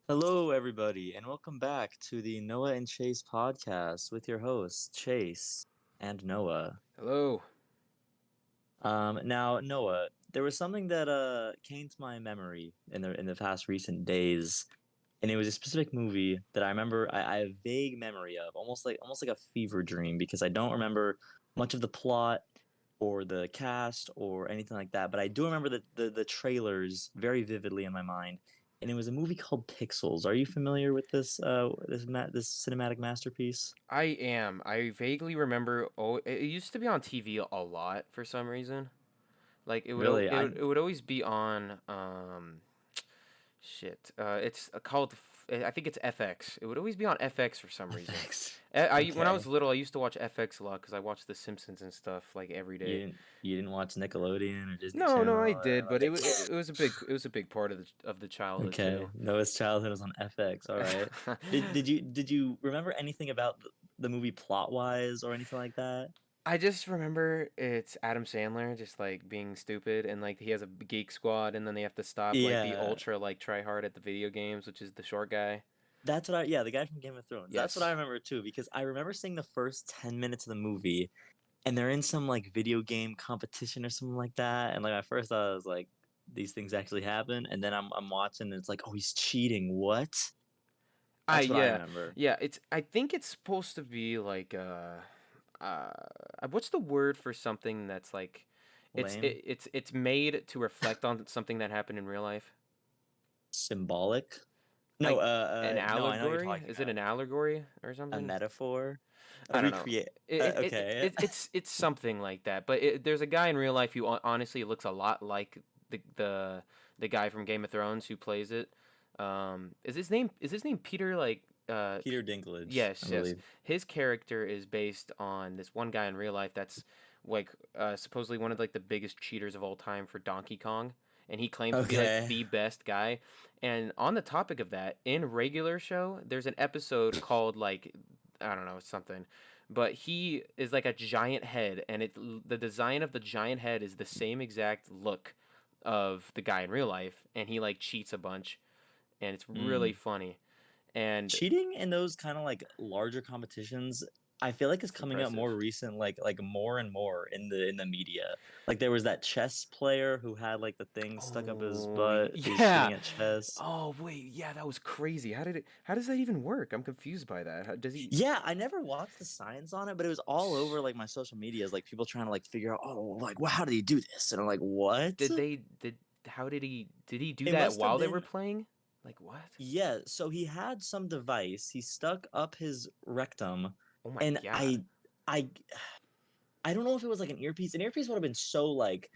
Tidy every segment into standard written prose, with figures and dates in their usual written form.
Hello, everybody, and welcome back to the Noah and Chase podcast with your hosts, Chase and Noah. Hello. Now, Noah, there was something that came to my memory in the past recent days, and it was a specific movie that I remember. I have vague memory of, almost like a fever dream, because I don't remember much of the plot or the cast or anything like that. But I do remember the trailers very vividly in my mind, and it was a movie called Pixels. Are you familiar with this cinematic masterpiece? I am. I vaguely remember. Oh, it used to be on TV a lot for some reason. Like Really, it would always be on. Shit. It's called. I think it's FX. It would always be on FX for some reason. FX. When I was Okay, little, I used to watch FX a lot because I watched The Simpsons and stuff like every you day. didn't watch Nickelodeon or Disney No, Channel I or did, but like. it was a big part of the childhood Okay, too. Noah's childhood was on FX. All right. Did you remember anything about the movie plot wise or anything like that? I just remember it's Adam Sandler just like being stupid and like he has a geek squad and then they have to stop like the Yeah, ultra like try hard at the video games, which is the short guy. that's what I. Yeah, the guy from Game of Thrones. That's what I Yes. remember too, because I remember seeing the first 10 minutes of the movie, and they're in some like video game competition or something like that. And like at first I was like, these things actually happen, and then I'm watching, and it's like, oh, he's cheating. What? Ah, That's what I yeah. remember. Yeah, it's I think it's supposed to be like uh what's the word for something that's like Lame, it's made to reflect on something that happened in real life? symbolic. No, Like an no, I know what you're allegory? talking Is it about. an allegory or A something? metaphor, a I don't know. recreate. Okay. It's something like that. But there's a guy in real life who honestly looks a lot like the guy from Game of Thrones who plays it. Is his name Peter? Peter Dinklage, I Yes, yes. believe. His character is based on this one guy in real life that's like supposedly one of like the biggest cheaters of all time for Donkey Kong. And he claims to be like Okay. the best guy. And on the topic of that, in regular show, there's an episode called like I don't know something, but he is like a giant head, and the design of the giant head is the same exact look of the guy in real life, and he like cheats a bunch, and it's really Mm. funny, and Cheating in those kind of like larger competitions, I feel like is it's coming up more impressive. recent, like more and more in the media. Like there was that chess player who had like the thing stuck up his Oh butt. He was cheating yeah. at chess. Oh wait, yeah, that was crazy. How does that even work? I'm confused by that. Does he? Yeah, I never watched the science on it, but it was all over like my social medias, like people trying to like figure out, oh, like, wow, how did he do this? And I'm like, what? Did they? Did he do It that must have while they were been. playing? Like what? Yeah, so he had some device he stuck up his rectum, Oh my and god. I don't know if it was like an earpiece. An earpiece would have been so like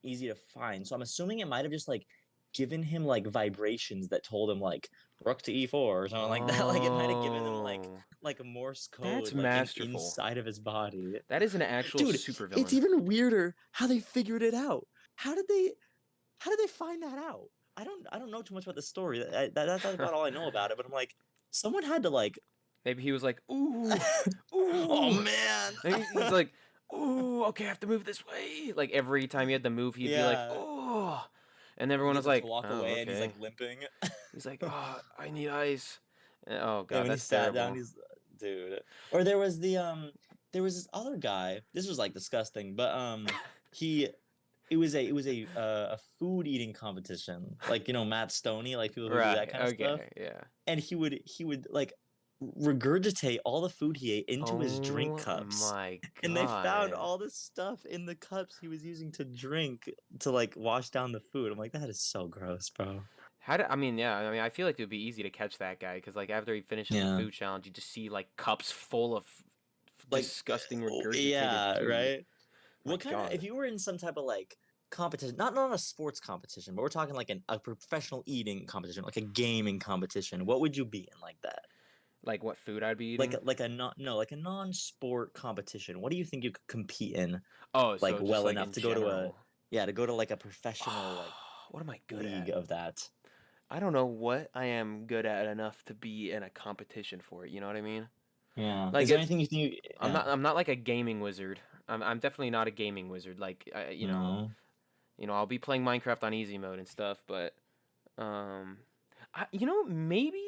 easy to find. So I'm assuming it might have just like given him like vibrations that told him like rook to e4 or something like that. Like it might have given him Oh, like a Morse that's code like in masterful. inside of his body. That is an actual Dude, it's supervillain. even weirder how they figured it out. How did they how did they find that out? I don't know too much about the story. That's about all I know about it. But I'm like, someone had to like. Maybe he was like, ooh, Oh ooh. man. And he's like, ooh, okay, I have to move this way. Like every time he had to move, he'd be like, Yeah. ooh. And He everyone was gets up to like, walk oh, away and he's like okay. limping. He's like, oh, I need ice. Oh Yeah, god, when he that's sat down, terrible. he's dude. Or there was this other guy. This was like disgusting, but he it was a food eating competition. Like, Matt Stoney, like people who do that Right. kind of stuff. Okay. Yeah. And he would like regurgitate all the food he ate into his drink Oh cups. my And they found god. all this stuff in the cups he was using to drink to like wash down the food. I'm like, that is so gross, bro. I mean, yeah, I mean, I feel like it would be easy to catch that guy because, like, after he finishes the Yeah. food challenge, you just see, like, cups full of Like, disgusting regurgitated yeah, food. right? My What kind of, if God. you were in some type of like competition, not a sports competition, but we're talking like a professional eating competition, like a gaming competition, what would you be in like that? Like, what food I'd be Like eating? like a non no like a non-sport competition. What do you think you could compete in Oh, like so just, well like, enough in to go to a general. yeah, to go to like a professional like What am I good league at? of that? I don't know what I am good at enough to be in a competition for it, you know what I mean? Yeah. Like, Is there anything you think yeah. I'm not like a gaming wizard. I'm definitely not a gaming wizard. Like, No. I'll be playing Minecraft on easy mode and stuff, but, um, Maybe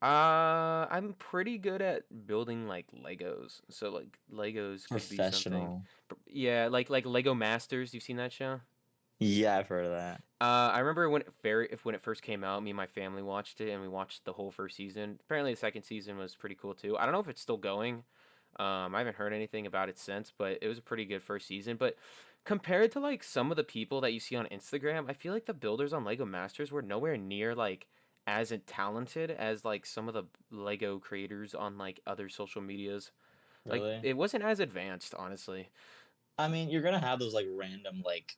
I'm pretty good at building like Legos. So like Legos could be something. Professional. Yeah, like Lego Masters. You've seen that show? Yeah, I've heard of that. I remember when it first came out, me and my family watched it, and we watched the whole first season. Apparently, the second season was pretty cool too. I don't know if it's still going. I haven't heard anything about it since, but it was a pretty good first season. But compared to like some of the people that you see on Instagram, I feel like the builders on Lego Masters were nowhere near like as talented as like some of the Lego creators on like other social medias. Like Really? it wasn't as advanced, honestly. I mean, you're gonna have those like random like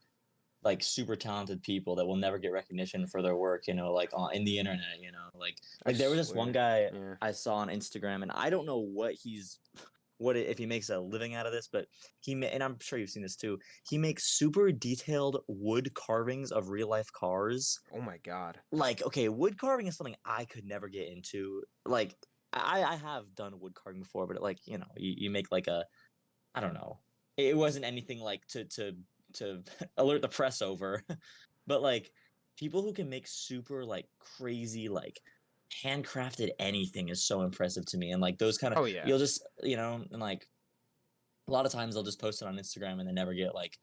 super talented people that will never get recognition for their work, like in the internet, I like there was this one swear. guy Yeah. I saw on Instagram, and I don't know if he makes a living out of this, but and I'm sure you've seen this too. He makes super detailed wood carvings of real life cars. Oh my God. Like, okay, wood carving is something I could never get into. Like, I have done wood carving before, but like, you make like I don't know. It wasn't anything like to alert the press over, but like people who can make super like crazy like handcrafted anything is so impressive to me. And like those kind of Oh yeah. you'll just and like a lot of times they'll just post it on Instagram and they never get like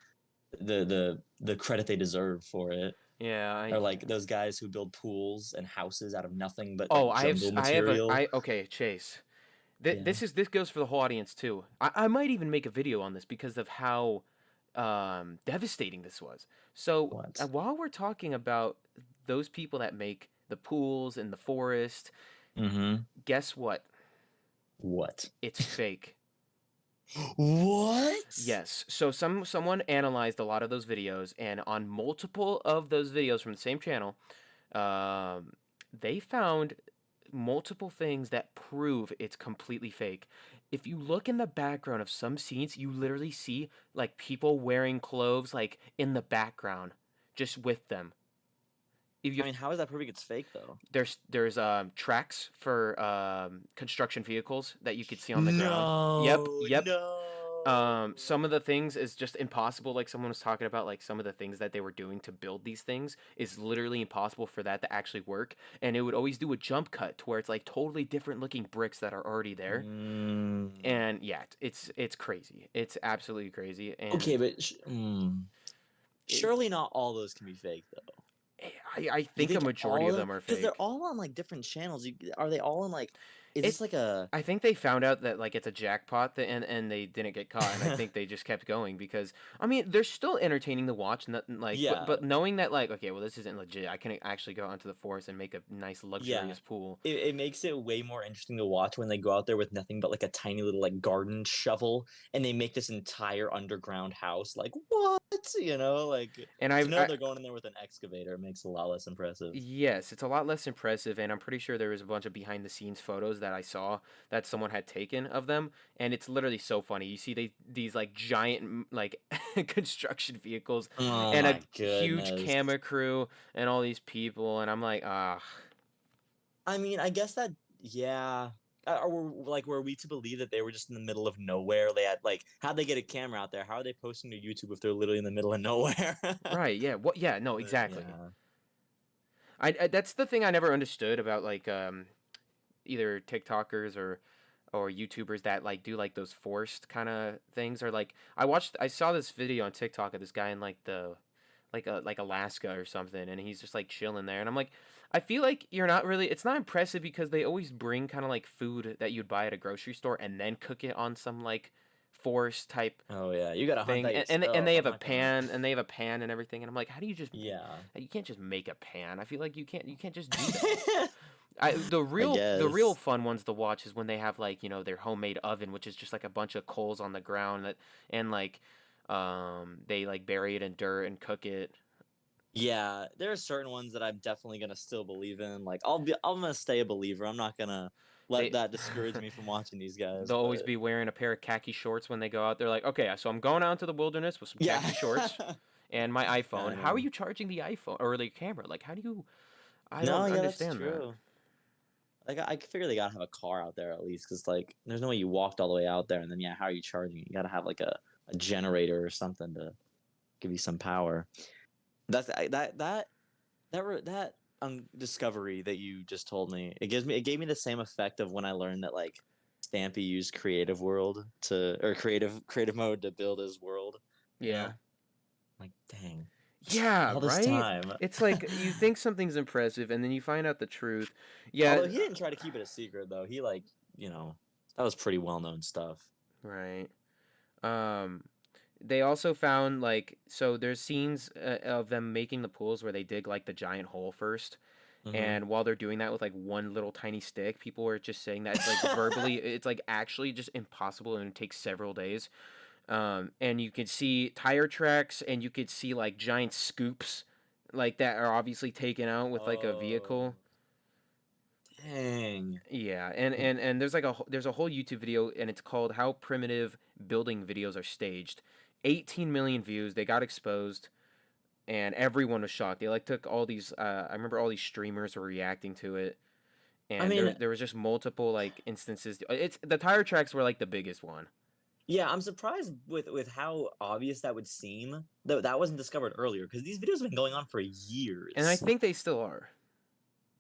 the credit they deserve for it. Yeah. Or like those guys who build pools and houses out of nothing but Oh, like jungle I have a, material. okay, Chase. Yeah. This goes for the whole audience too. I might even make a video on this because of how devastating this was. So What? while we're talking about those people that make the pools in the forest, Mm-hmm. guess what? What? It's fake. What? Yes. So someone analyzed a lot of those videos, and on multiple of those videos from the same channel, um, they found multiple things that prove it's completely fake. If you look in the background of some scenes, you literally see like people wearing clothes like in the background, just with them. If I you mean, how is that proving it's fake though? there's tracks for construction vehicles that you could see on the ground. Yep, No, yep. no. Some of the things is just impossible. Like someone was talking about, like some of the things that they were doing to build these things is literally impossible for that to actually work. And it would always do a jump cut to where it's like totally different looking bricks that are already there. Mm. And yeah, it's crazy. It's absolutely crazy. And Okay, but it, surely not all those can be fake though. I You think a think majority all of of them? them are Because they're fake. all on like different channels. Are they all in like? Is It this like a? I think they found out that like it's a jackpot and they didn't get caught, and I think they just kept going because I mean they're still entertaining to watch, like Yeah, but knowing that like okay, well this isn't legit, I can actually go out into the forest and make a nice yeah. luxurious pool. It makes it way more interesting to watch when they go out there with nothing but like a tiny little like garden shovel and they make this entire underground house. Like what? Like And to know they're going in there with an excavator makes it a lot less impressive. yes, it's a lot less impressive, and I'm pretty sure there was a bunch of behind the scenes photos that I saw that someone had taken of them, and it's literally so funny. You see these like giant like construction vehicles Oh and a my huge goodness. camera crew and all these people, and I'm like, ah. I mean, I guess that yeah. Were we to believe that they were just in the middle of nowhere? They had like, how'd they get a camera out there? How are they posting to YouTube if they're literally in the middle of nowhere? Right, yeah. What yeah, no, exactly. Yeah. I that's the thing I never understood about like either TikTokers or YouTubers that like do like those forced kind of things or like I saw this video on TikTok of this guy in like the like Alaska or something and he's just like chilling there and I'm like I feel like you're not really it's not impressive because they always bring kind of like food that you'd buy at a grocery store and then cook it on some like forest type Oh yeah, you gotta hunt thing that and yourself. they I'm have a not gonna. pan and they have a pan and everything and I'm like how do you just Yeah. you can't just make a pan. I feel like you can't just do that. I I the real guess. fun ones to watch is when they have like, you know, their homemade oven, which is just like a bunch of coals on the ground that and like they like bury it in dirt and cook it. Yeah, there are certain ones that I'm definitely gonna still believe in. Like I'm gonna stay a believer. I'm not gonna let They that discourage me from watching these guys. they'll always But be wearing a pair of khaki shorts when they go out. They're like, "Okay, so I'm going out into the wilderness with some yeah. khaki shorts and my iPhone. I How are know. you charging the iPhone or the camera? Like, how do you I No, don't yeah, that's understand that." true. Like I figure they gotta have a car out there at least, because like there's no way you walked all the way out there, and then yeah, how are you charging it? You gotta have like a generator or something to give you some power. That's that that that that re- that discovery that you just told me, it gave me the same effect of when I learned that like Stampy used creative mode to build his world. You Yeah. know, like dang, Yeah, all this right? time. It's like you think something's impressive and then you find out the truth. Yeah, Although he didn't try to keep it a secret though. He like that was pretty well known stuff. right. Um they also found like so there's scenes of them making the pools where they dig like the giant hole first. Mm-hmm. And while they're doing that with like one little tiny stick, people are just saying that it's like verbally, it's like actually just impossible and it takes several days. And you can see tire tracks and you could see like giant scoops like that are obviously taken out with like a Oh, vehicle. dang. Yeah, and there's like there's a whole YouTube video and it's called How Primitive Building Videos Are Staged. 18 million views. They got exposed and everyone was shocked. They like took all these I remember all these streamers were reacting to it I and mean, there was just multiple like instances. It's the tire tracks were like the biggest one. yeah, I'm surprised with how obvious that would seem that that wasn't discovered earlier because these videos have been going on for And I years. think they still are.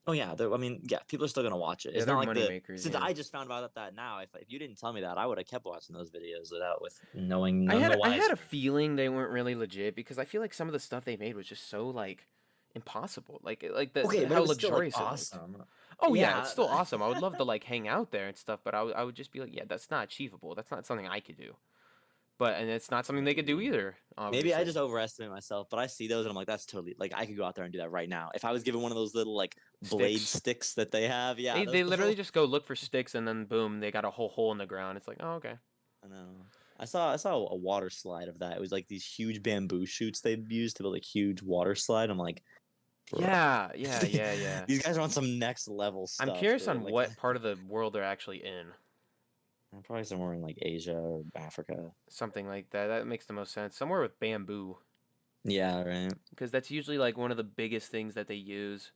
Oh yeah, I mean, yeah, people are still gonna watch it. Yeah, It's they're not like money makers, since yeah. I just found out that now. If you didn't tell me that, I would have kept watching those videos with knowing I none had the I had a wiser. feeling they weren't really legit because I feel like some of the stuff they made was just so like impossible. Like Okay, but how it was still like luxurious it looked. awesome. Oh yeah, it's Yeah, still awesome. I would love to like hang out there and stuff, but I would just be like, yeah, that's not achievable. That's not something I could do. But and it's not something they could do maybe. either, Maybe I obviously. just overestimate myself, but I see those and I'm like, that's totally like I could go out there and do that right now. If I was given one of those little like blade Sticks. sticks that they have, yeah, They those literally little. just go look for sticks and then boom, they got a whole hole in the ground. It's like, oh okay. I know. I saw a water slide of that. It was like these huge bamboo shoots they'd used to build a huge water slide. I'm like, bro, Yeah. these guys are on some next level I'm stuff, curious dude. on Like, what part of the world they're actually in. probably somewhere in like Asia or Africa. Something like that. That makes the most sense. Somewhere with bamboo. Yeah, right. Because that's usually like one of the biggest things that they use.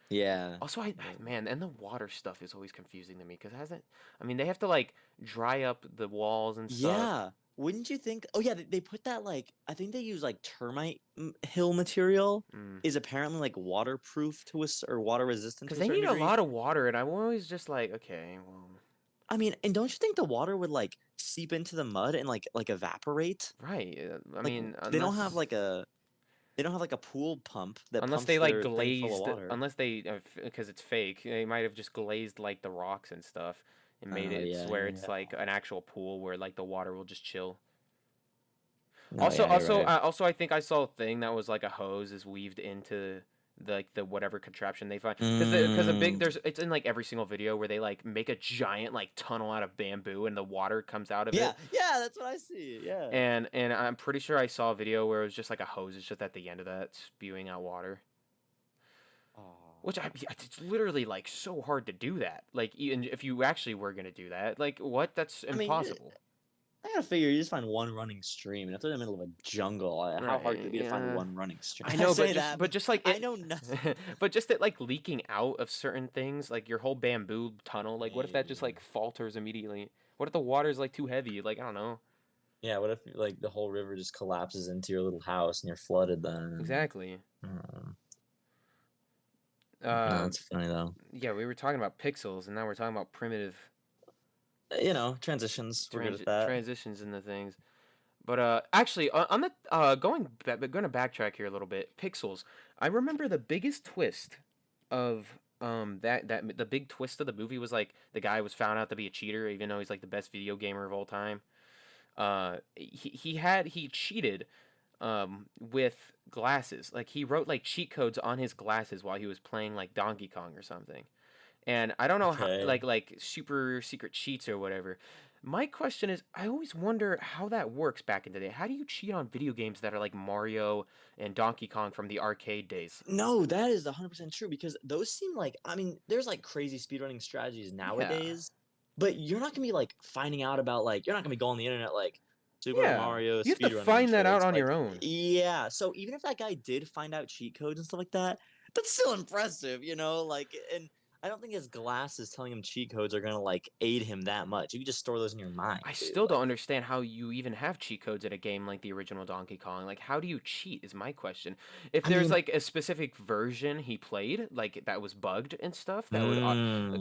Yeah. Also, man, and the water stuff is always confusing to me because hasn't. I mean, they have to like dry up the walls and stuff. Yeah. Wouldn't you think? Oh yeah, they put that like I think they use like termite hill material Mm. is apparently like waterproof or water resistant Because to a they certain need a degree. lot of water, and I'm always just like, okay, well, I mean, and don't you think the water would like seep into the mud and like evaporate? right. I Like mean, they don't have like a pool pump that unless pumps they like their thing full of glazed, water. unless they because it's fake, they might have just glazed like the rocks and stuff and made Oh it yeah, where it's yeah. like an actual pool where like the water will just chill. No, yeah, you're right. Also, I think I saw a thing that was like a hose is weaved into the whatever contraption they find because the big Mm, there's it's in like every single video where they like make a giant like tunnel out of bamboo and the water comes out of yeah, it yeah, that's what I see. Yeah. and I'm pretty sure I saw a video where it was just like a hose it's just at the end of that spewing out water Oh. which it's literally like so hard to do that like even if you actually were gonna do that like what that's I mean, impossible. I gotta figure you just find one running stream, and if they're in the middle of a jungle, how hard could Right, it be to find yeah. one running stream? I I know, say that, but just like I it, know nothing. but just it like leaking out of certain things, like your whole bamboo tunnel. Like, what if that just Maybe. like falters immediately? What if the water's like too heavy? Like, I don't know. Yeah, what if like the whole river just collapses into your little house and you're flooded then? Exactly. Um, no, Um, it's funny though. yeah, we were talking about pixels, and now we're talking about primitive Transitions. We're good at that. transitions into things. But actually, on the going to backtrack here a little bit. Pixels. I remember the biggest twist of that the big twist of the movie was like the guy was found out to be a cheater, even though he's like the best video gamer of all time. He cheated with glasses. Like he wrote like cheat codes on his glasses while he was playing like Donkey Kong or something. And I don't know how Okay. like super secret cheats or whatever. My question is, I always wonder how that works back in the day. How do you cheat on video games that are like Mario and Donkey Kong from the arcade days? No, that is 100% true because those seem like I mean, there's like crazy speedrunning strategies Yeah. nowadays, but you're not gonna be like finding out about like you're not gonna be going on the internet like Super Yeah. Mario You have to speedrunning find that out tricks. on Like, your own. yeah. So even if that guy did find out cheat codes and stuff like that, that's still impressive, you know. Like, and I don't think his glasses telling him cheat codes are gonna like aid him that much. You can just store those in your mind, I dude. still don't Like, understand how you even have cheat codes in a game like the original Donkey Kong. Like, how do you cheat is my question. If I there's mean, like a specific version he played, like that was bugged and stuff, that would,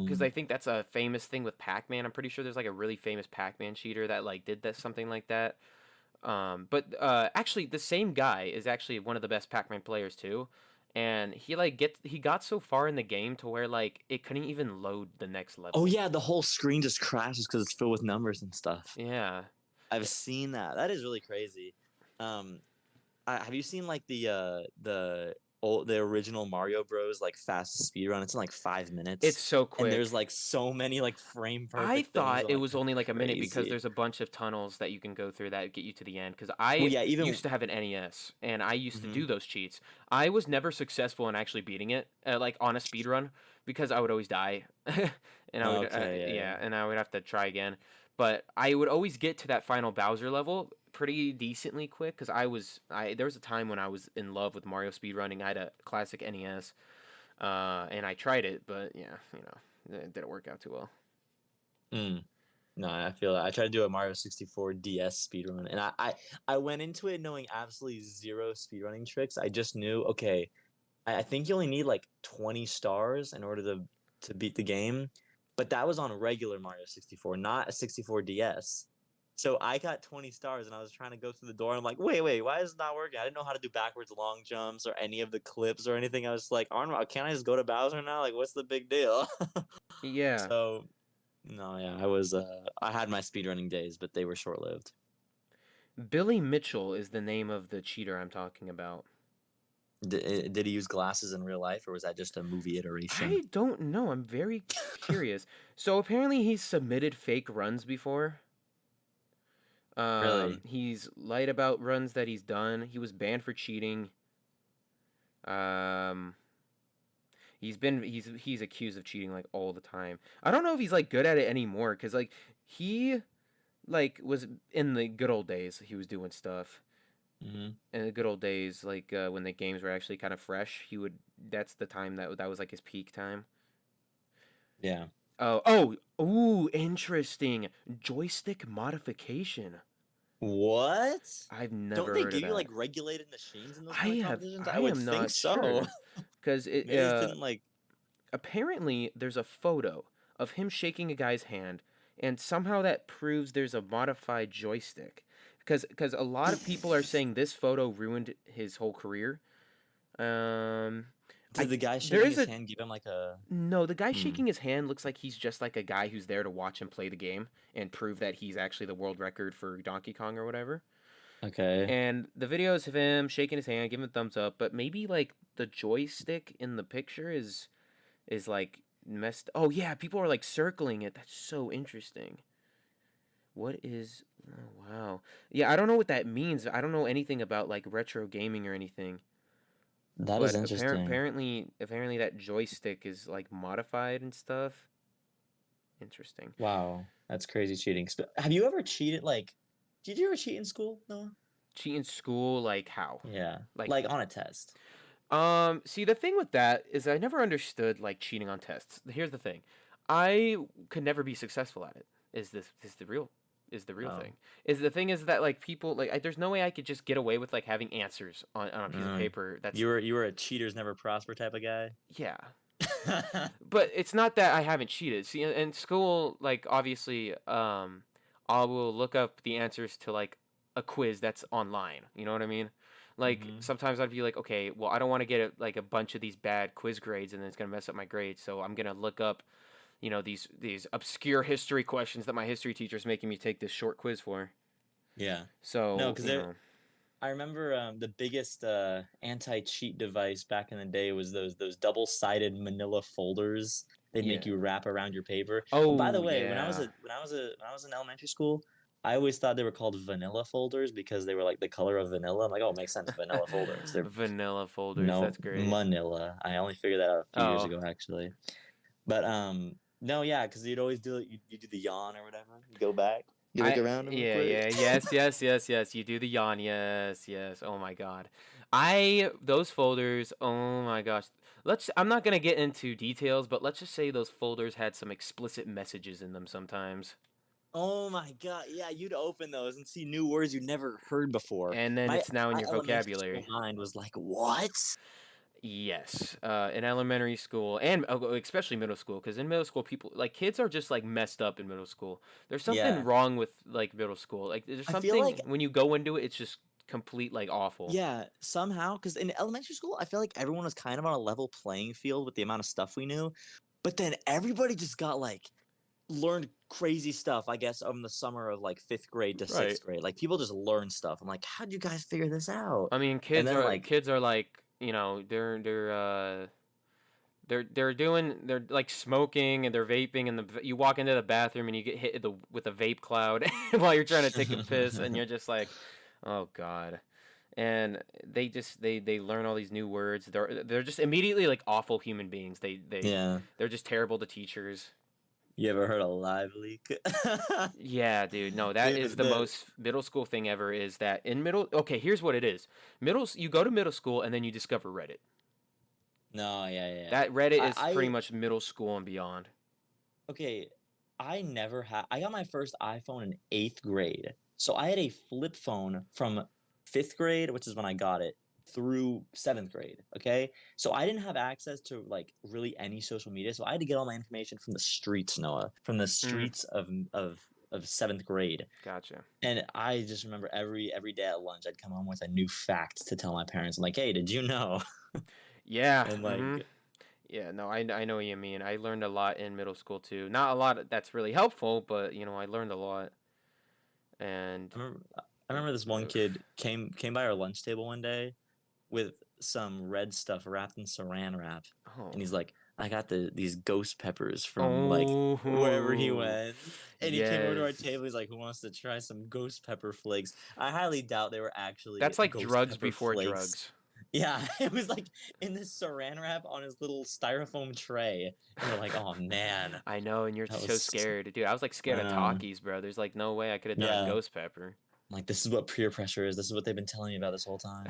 because mm, I think that's a famous thing with Pac-Man. I'm pretty sure there's like a really famous Pac-Man cheater that like did that something like that. But actually, the same guy is actually one of the best Pac-Man players too, and he got so far in the game to where like it couldn't even load the next oh level. yeah, the whole screen just crashes because it's filled with numbers and stuff. Yeah, I've seen that. That is really crazy. Um, have you seen like the original Mario Bros. Like fastest speed run? It's in like 5 minutes, it's so and there's quick. like so many like frame I perfect things. thought I'm it like, was that's only like a minute because crazy. there's a bunch of tunnels that you can go through that get you to the end. Because Well, I yeah, even. used to have an NES and I used to Hmm. do those cheats. I was never successful in actually beating it, like on a speed run, because I would always die, and I would Okay, yeah, yeah, yeah. and I would have to try again. But I would always get to that final Bowser level pretty decently quick because I there was a time when I was in love with Mario speedrunning. I had a classic NES, and I tried it, but yeah, it didn't work out too well. Mm. No, I feel that. I tried to do a Mario 64 DS speedrun, and I went into it knowing absolutely zero speedrunning tricks. I just knew, okay, I think you only need like 20 stars in order to beat the game, but that was on regular Mario 64, not a 64 DS. So I got 20 stars and I was trying to go through the door. And I'm like, wait, why is it not working? I didn't know how to do backwards long jumps or any of the clips or anything. I was like, Arnold, can't I just go to Bowser now? Like, what's the big deal? Yeah. So no, yeah, I had my speedrunning days, but they were short lived. Billy Mitchell is the name of the cheater I'm talking about. Did he use glasses in real life or was that just a movie iteration? I don't know. I'm very curious. So apparently he's submitted fake runs before. Really? He's lied about runs that he's done. He was banned for cheating. Um, he's accused of cheating like all the time. I don't know if he's like good at it anymore because like he like was in the good old days. He was doing stuff. Hmm. In the good old days, like when the games were actually kind of fresh, he would. That's the time that was like his peak time. Yeah. Ooh, interesting. Joystick modification. What? I've Don't never they heard of give you that. like regulated machines in those kind of competitions? I I would am think not so. sure, because it Maybe they just didn't like. apparently there's a photo of him shaking a guy's hand, and somehow that proves there's a modified joystick. Because a lot of people are saying this photo ruined his whole career. Um, Did the guy there shaking is his a hand give him like a? No, the guy Hmm. shaking his hand looks like he's just like a guy who's there to watch him play the game and prove that he's actually the world record for Donkey Kong or whatever. Okay. And the videos of him shaking his hand, giving a thumbs up, but maybe like the joystick in the picture is like messed. Oh yeah, people are like circling it. That's so interesting. What is? Oh wow. Yeah, I don't know what that means. I don't know anything about like retro gaming or anything. That is But interesting. apparently that joystick is like modified and stuff. Interesting. Wow, that's crazy cheating. Have you ever cheated? Like, did you ever cheat in school? No. Cheat in school, like how? Yeah, Like, like on a test. see, the thing with that is I never understood like cheating on tests. Here's the thing, I could never be successful at it. Is the real Oh, thing? Is the thing is that like people like there's no way I could just get away with like having answers on a piece of mm. paper. That's You were a cheaters never prosper type of guy. yeah. But it's not that I haven't cheated. See, in school, like obviously, I will look up the answers to like a quiz that's online. You know what I mean? Like Hmm. sometimes I'd be like, okay, well, I don't want to get like a bunch of these bad quiz grades, and then it's gonna mess up my grades. So I'm gonna look up, these obscure history questions that my history teacher's making me take this short quiz for. Yeah. No, So because I remember the biggest anti-cheat device back in the day was those double-sided Manila folders. They'd make yeah. you wrap around your paper. And by the Oh way, yeah. when I was in elementary school, I always thought they were called vanilla folders because they were like the color of vanilla. I'm like, oh, it makes sense, vanilla folders. They're Vanilla folders. no That's great. Manila. I only figured that out a few years Oh, ago, actually. But no, yeah, because you'd always do it. You do the yawn or whatever. You go back. You look I around real yeah, quick. yeah, yes. You do the yawn, yes. Oh my god, I those folders. Oh my gosh, I'm not gonna get into details, but let's just say those folders had some explicit messages in them sometimes. Oh my god, yeah, you'd open those and see new words you never heard before. And then My it's now in my your elementary school vocabulary. mind was like, "What?" Yes, in elementary school and especially middle school, because in middle school, people like kids are just like messed up in middle school. There's something Yeah. wrong with like middle school. Like there's I feel something like when you go into it, it's just complete like awful. yeah, somehow, because in elementary school, I feel like everyone was kind of on a level playing field with the amount of stuff we knew, but then everybody just got, like learned crazy stuff, I guess, in the summer of, like, 5th grade to Right. 6th grade. Like, people just learn stuff. I'm like, "How'd you guys figure this out?" I mean, And then, like kids are like they're like smoking and they're vaping and you walk into the bathroom and you get hit with a vape cloud while you're trying to take a piss and you're just like, oh god. And they learn all these new words. They're just immediately like awful human beings. Yeah. They're just terrible to teachers. You ever heard of Live Leak? Yeah, dude. No, that is Dude, the most middle school thing ever. Is that in middle? Okay, here's what it is. You go to middle school and then you discover Reddit. No, yeah, yeah, yeah. That Reddit is pretty I much middle school and beyond. okay, I never had I got my first iPhone in 8th grade. So I had a flip phone from 5th grade, which is when I got it, through 7th grade, okay? So I didn't have access to, like, really any social media, so I had to get all my information from the streets, Noah, from the Mm, streets of 7th grade. gotcha. And I just remember every day at lunch, I'd come home with a new fact to tell my parents. I'm like, "Hey, did you know?" Yeah. And, Mm-hmm. like Yeah. No, I know what you mean. I learned a lot in middle school too. Not a lot that's really helpful, but I learned a lot. And I remember this one oof. kid came by our lunch table one day with some red stuff wrapped in Saran wrap, Oh. and he's like, "I got these ghost peppers from like wherever he Oh. went." And he came over to our Yes. table. He's like, "Who wants to try some ghost pepper flakes?" I highly doubt they were actually That's like ghost drugs pepper before flakes. drugs. Yeah, it was like in this Saran wrap on his little styrofoam tray, and we're like, "Oh man, I know, and you're that so was." scared. Dude, I was like scared I of know. Takis, bro. There's like no way I could have done a Yeah, ghost pepper. like this is what peer pressure is. This is what they've been telling me about this whole time.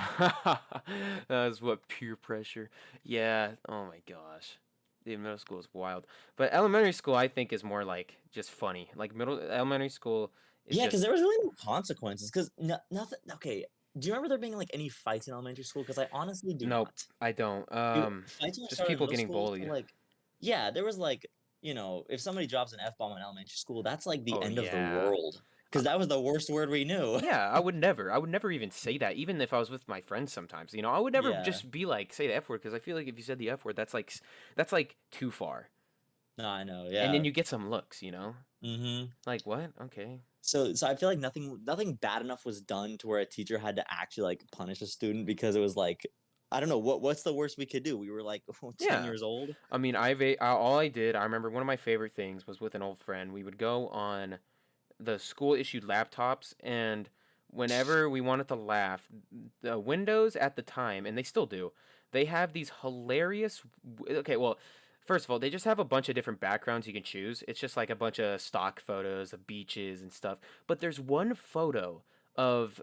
That's what peer pressure. Yeah. Oh my gosh. Dude, middle school is wild. But elementary school, I think, is more like just funny. Like elementary school is Yeah, because just there was really no consequences. Because nothing. Okay, do you remember there being like any fights in elementary school? Because I honestly do nope. not. I don't. Fights when I Just started in people middle getting school were bullied. like, yeah, there was like, if somebody drops an F bomb in elementary school, that's like the Oh end of the yeah. world. Because that was the worst word we knew. Yeah, I would never even say that, even if I was with my friends sometimes. I would never Yeah. just be like, say the F word, because I feel like if you said the F word, that's like too far. No, I know. And then Yeah. you get some looks. Mm-hmm. Like, what? Okay. So I feel like nothing bad enough was done to where a teacher had to actually like punish a student because it was like, I don't know what's the worst we could do. We were like 10 Yeah. years old. I mean, I remember one of my favorite things was with an old friend. We would go on the school issued laptops, and whenever we wanted to laugh, the Windows at the time, and they still do, they have these hilarious. Okay, well, first of all, they just have a bunch of different backgrounds you can choose. It's just like a bunch of stock photos of beaches and stuff. But there's one photo of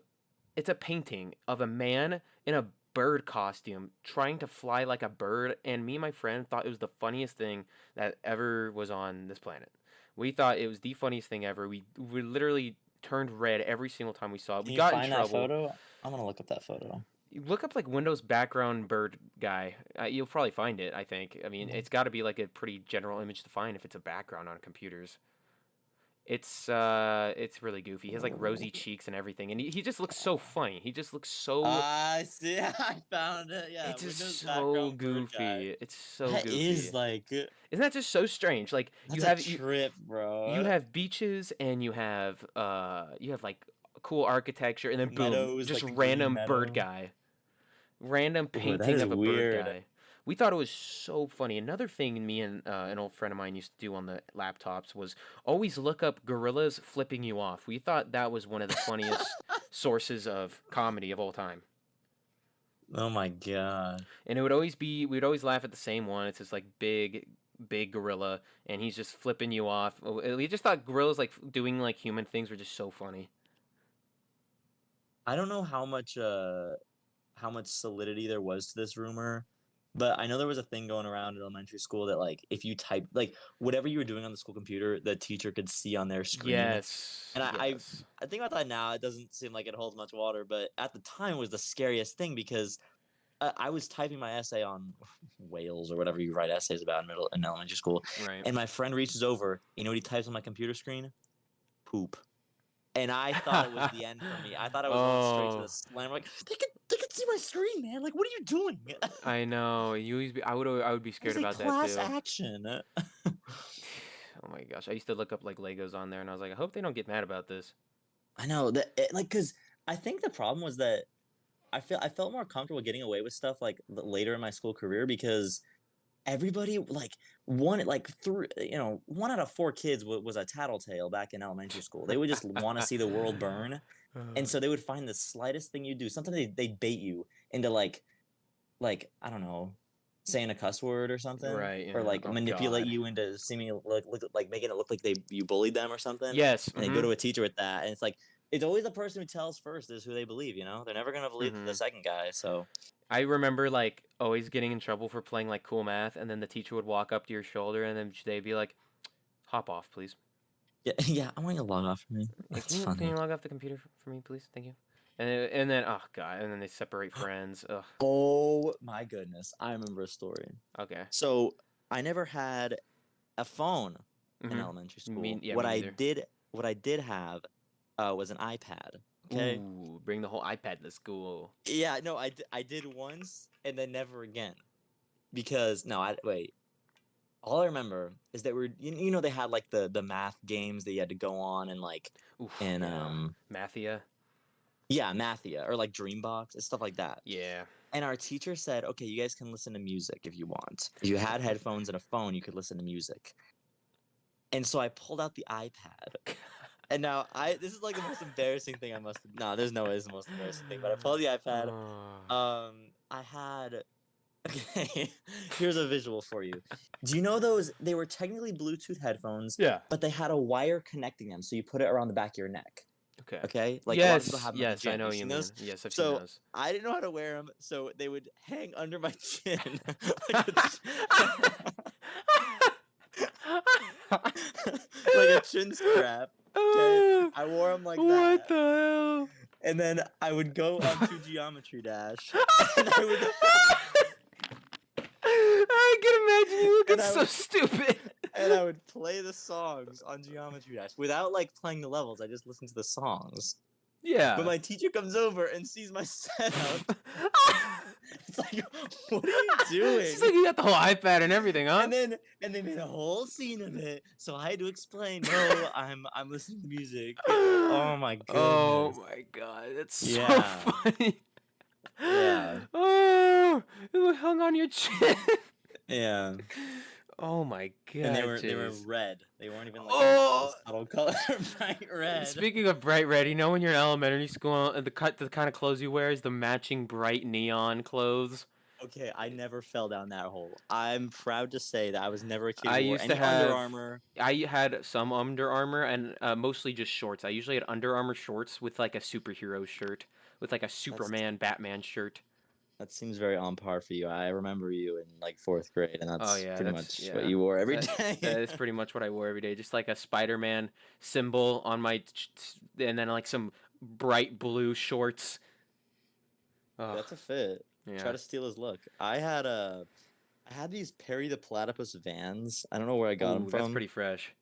it's a painting of a man in a bird costume trying to fly like a bird, and me and my friend thought it was the funniest thing that ever was on this planet. We thought it was the funniest thing ever. We literally turned red every single time we saw it. We Can you got in find that trouble. photo? I'm gonna look up that photo. You look up like Windows background bird guy. You'll probably find it. I think. I mean, Mhm. it's got to be like a pretty general image to find if it's a background on computers. It's really goofy. He has like rosy cheeks and everything, and he just looks so funny. He just looks so. I see. I found it. Yeah, It's just Windows so background bird guy. goofy. It's so That is goofy. like Isn't that just so strange? Like that's a trip, you bro. have beaches and you have like cool architecture, and then boom, Meadows, just like a green random bird meadow. guy. Random Ooh, that painting is of a bird weird. guy. We thought it was so funny. Another thing me and an old friend of mine used to do on the laptops was always look up gorillas flipping you off. We thought that was one of the funniest sources of comedy of all time. Oh my god. And we'd always laugh at the same one. It's this like big gorilla, and he's just flipping you off. We just thought gorillas like doing like human things were just so funny. I don't know how much solidity there was to this rumor, But I know there was a thing going around in elementary school that like if you type like whatever you were doing on the school computer, the teacher could see on their screen. Yes, And yes. I think about that now, it doesn't seem like it holds much water, but at the time it was the scariest thing because I was typing my essay on whales or whatever you write essays about in elementary school, Right. and my friend reaches over. You know what he types on my computer screen? Poop. And I thought it was the end for me. I thought I was going straight to the Oh, slam. Like they could see my screen, man. Like, what are you doing? I know. You always be, I would be It scared was a about that class too. action. Oh my gosh, I used to look up like Legos on there, and I was like, I hope they don't get mad about this. I know that, like, cause I think the problem was that I felt more comfortable getting away with stuff like later in my school career because everybody like one out of four kids was a tattletale back in elementary school. They would just want to see the world burn, and so they would find the slightest thing you do. Sometimes they bait you into like I don't know, saying a cuss word or something, Right. or Yeah. like Oh manipulate God. you into seeming like making it look like you bullied them or something, Yes. and they go Mm-hmm. to a teacher with that, and it's like it's always the person who tells first is who they believe. You know, they're never gonna believe the Mm-hmm. second guy. So I remember like always getting in trouble for playing like cool math, and then the teacher would walk up to your shoulder, and then they'd be like, "Hop off, please. yeah, yeah, I want you to log off for me. Yeah, That's can funny. you log off the computer for me, please? Thank you." And then oh God, and then they separate friends. Ugh. Oh my goodness, I remember a story. Okay. So I never had a phone in elementary Mm-hmm. school. Me neither. What I did have was an iPad. Okay. Ooh, bring the whole iPad to school. Yeah, no, I did once and then never again because no, I wait. All I remember is that you know they had like the math games that you had to go on and like Oof. and Yeah. Mathia. yeah, Mathia or like Dreambox and stuff like that. Yeah. And our teacher said, "Okay, you guys can listen to music if you want. If you had headphones and a phone, you could listen to music." And so I pulled out the iPad. And now this is like the most embarrassing thing I must have. No, there's no way it's the most embarrassing thing. But I pulled the iPad. Oh. I had. Okay, here's a visual for you. Do you know those? They were technically Bluetooth headphones, Yeah. but they had a wire connecting them, so you put it around the back of your neck. Okay. Okay, like a lot of people Yes. have them in the Yes, I gym. know You've what you seen mean. those? Yes, I've seen So those. I didn't know how to wear them, so they would hang under my chin like like a chin strap. Okay, I wore them like What that, the hell? and then I would go onto Geometry Dash, and I would I can imagine you looking and I so would stupid. and I would play the songs on Geometry Dash without like playing the levels. I just listened to the songs. But Yeah. my teacher comes over and sees my setup. It's like, what are you doing? She's like, you got the whole iPad and everything, huh? And they made a whole scene of it. So I had to explain, no, I'm listening to music. Oh my Oh goodness. my God, that's so Yeah. funny. Yeah. Oh, it hung on your chin. Yeah. Oh my God. And they were Jace. red. They weren't even like Oh. a subtle color, bright red. Speaking of bright red, you know when you're in elementary school, the kind of clothes you wear is the matching bright neon clothes. Okay, I never fell down that hole. I'm proud to say that I was never a kid I who wore used to any Under have. Armour. I had some Under Armour and mostly just shorts. I usually had Under Armour shorts with like a superhero shirt, with like a Superman, Batman shirt. That seems very on par for you. I remember you in like fourth grade, and Oh that's yeah, pretty that's much what you wore every That day. that is pretty much what I wore every day. Just like a Spider-Man symbol on my, and then like some bright blue shorts. Oh That's a fit. Try yeah. to steal his look. I had these Perry the Platypus Vans. I don't know where I got them Ooh, that's from. pretty fresh.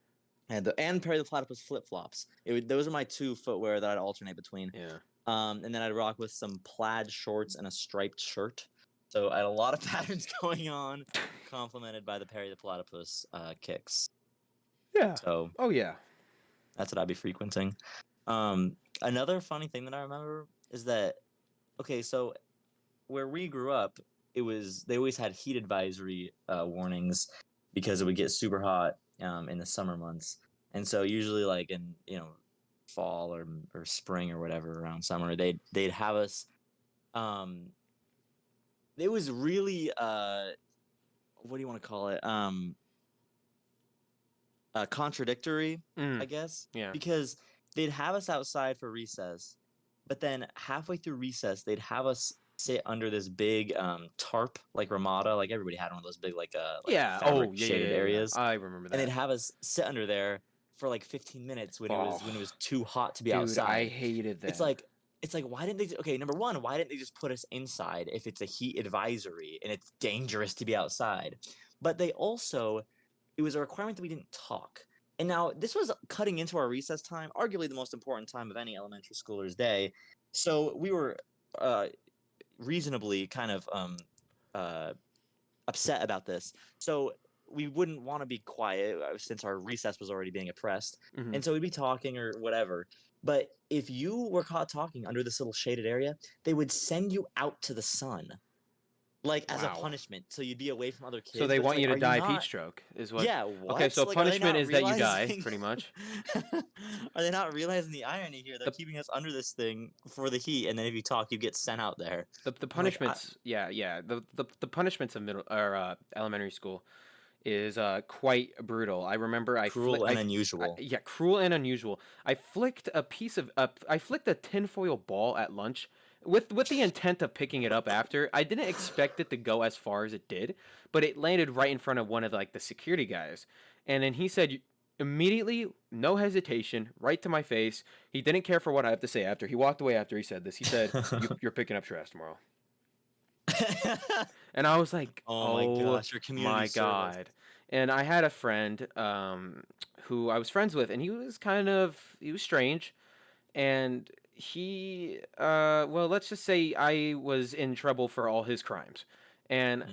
And Perry the Platypus flip flops. Those are my two footwear that I'd alternate between. Yeah. And then I'd rock with some plaid shorts and a striped shirt. So I had a lot of patterns going on, complemented by the Perry the Platypus kicks. Yeah. So Oh yeah. that's what I'd be frequenting. Another funny thing that I remember is that okay, so where we grew up, they always had heat advisory warnings because it would get super hot in the summer months, and so usually like in fall or spring or whatever around summer they'd have us. It was really what do you want to call it? Contradictory, I guess, Yeah. because they'd have us outside for recess, but then halfway through recess they'd have us sit under this big tarp like Ramada, like everybody had one of those big like Yeah. fabric Oh, yeah, yeah, shaded yeah, yeah. areas, I remember and they'd that. have us sit under there for like 15 minutes Oh, when it was too hot to be dude, I outside. hated It's that. like it's like why didn't they okay, number one, why didn't they just put us inside if it's a heat advisory and it's dangerous to be outside? But they also it was a requirement that we didn't talk. And now this was cutting into our recess time, arguably the most important time of any elementary schooler's day. So we were uh, reasonably kind of uh, upset about this. So we wouldn't want to be quiet since our recess was already being oppressed. Hmm. And so we'd be talking or whatever. But if you were caught talking under this little shaded area, they would send you out to the sun, like as a Wow. punishment. So you'd be away from other So kids. they But it's want like, you to are you die of heat not? stroke, is what? Yeah, Okay, what? so Like, are they punishment not is that you die, realizing? pretty much. Are they not realizing the irony here? They're The keeping us under this thing for the heat, and then if you talk, you get sent out there. the I'm like, punishments, yeah, yeah. The punishments of middle or elementary school is quite brutal. I remember cruel and unusual. yeah, cruel and unusual. I flicked a tinfoil ball at lunch with the intent of picking it up after. I didn't expect it to go as far as it did, but it landed right in front of one of like the security guys. And then he said immediately, no hesitation, right to my face. He didn't care for what I have to say after. He walked away after he said this. He said, "You're picking up trash tomorrow." And I was like, Oh my "Oh gosh, your community my service. god!" And I had a friend who I was friends with, and he was strange, and well, let's just say I was in trouble for all his crimes, and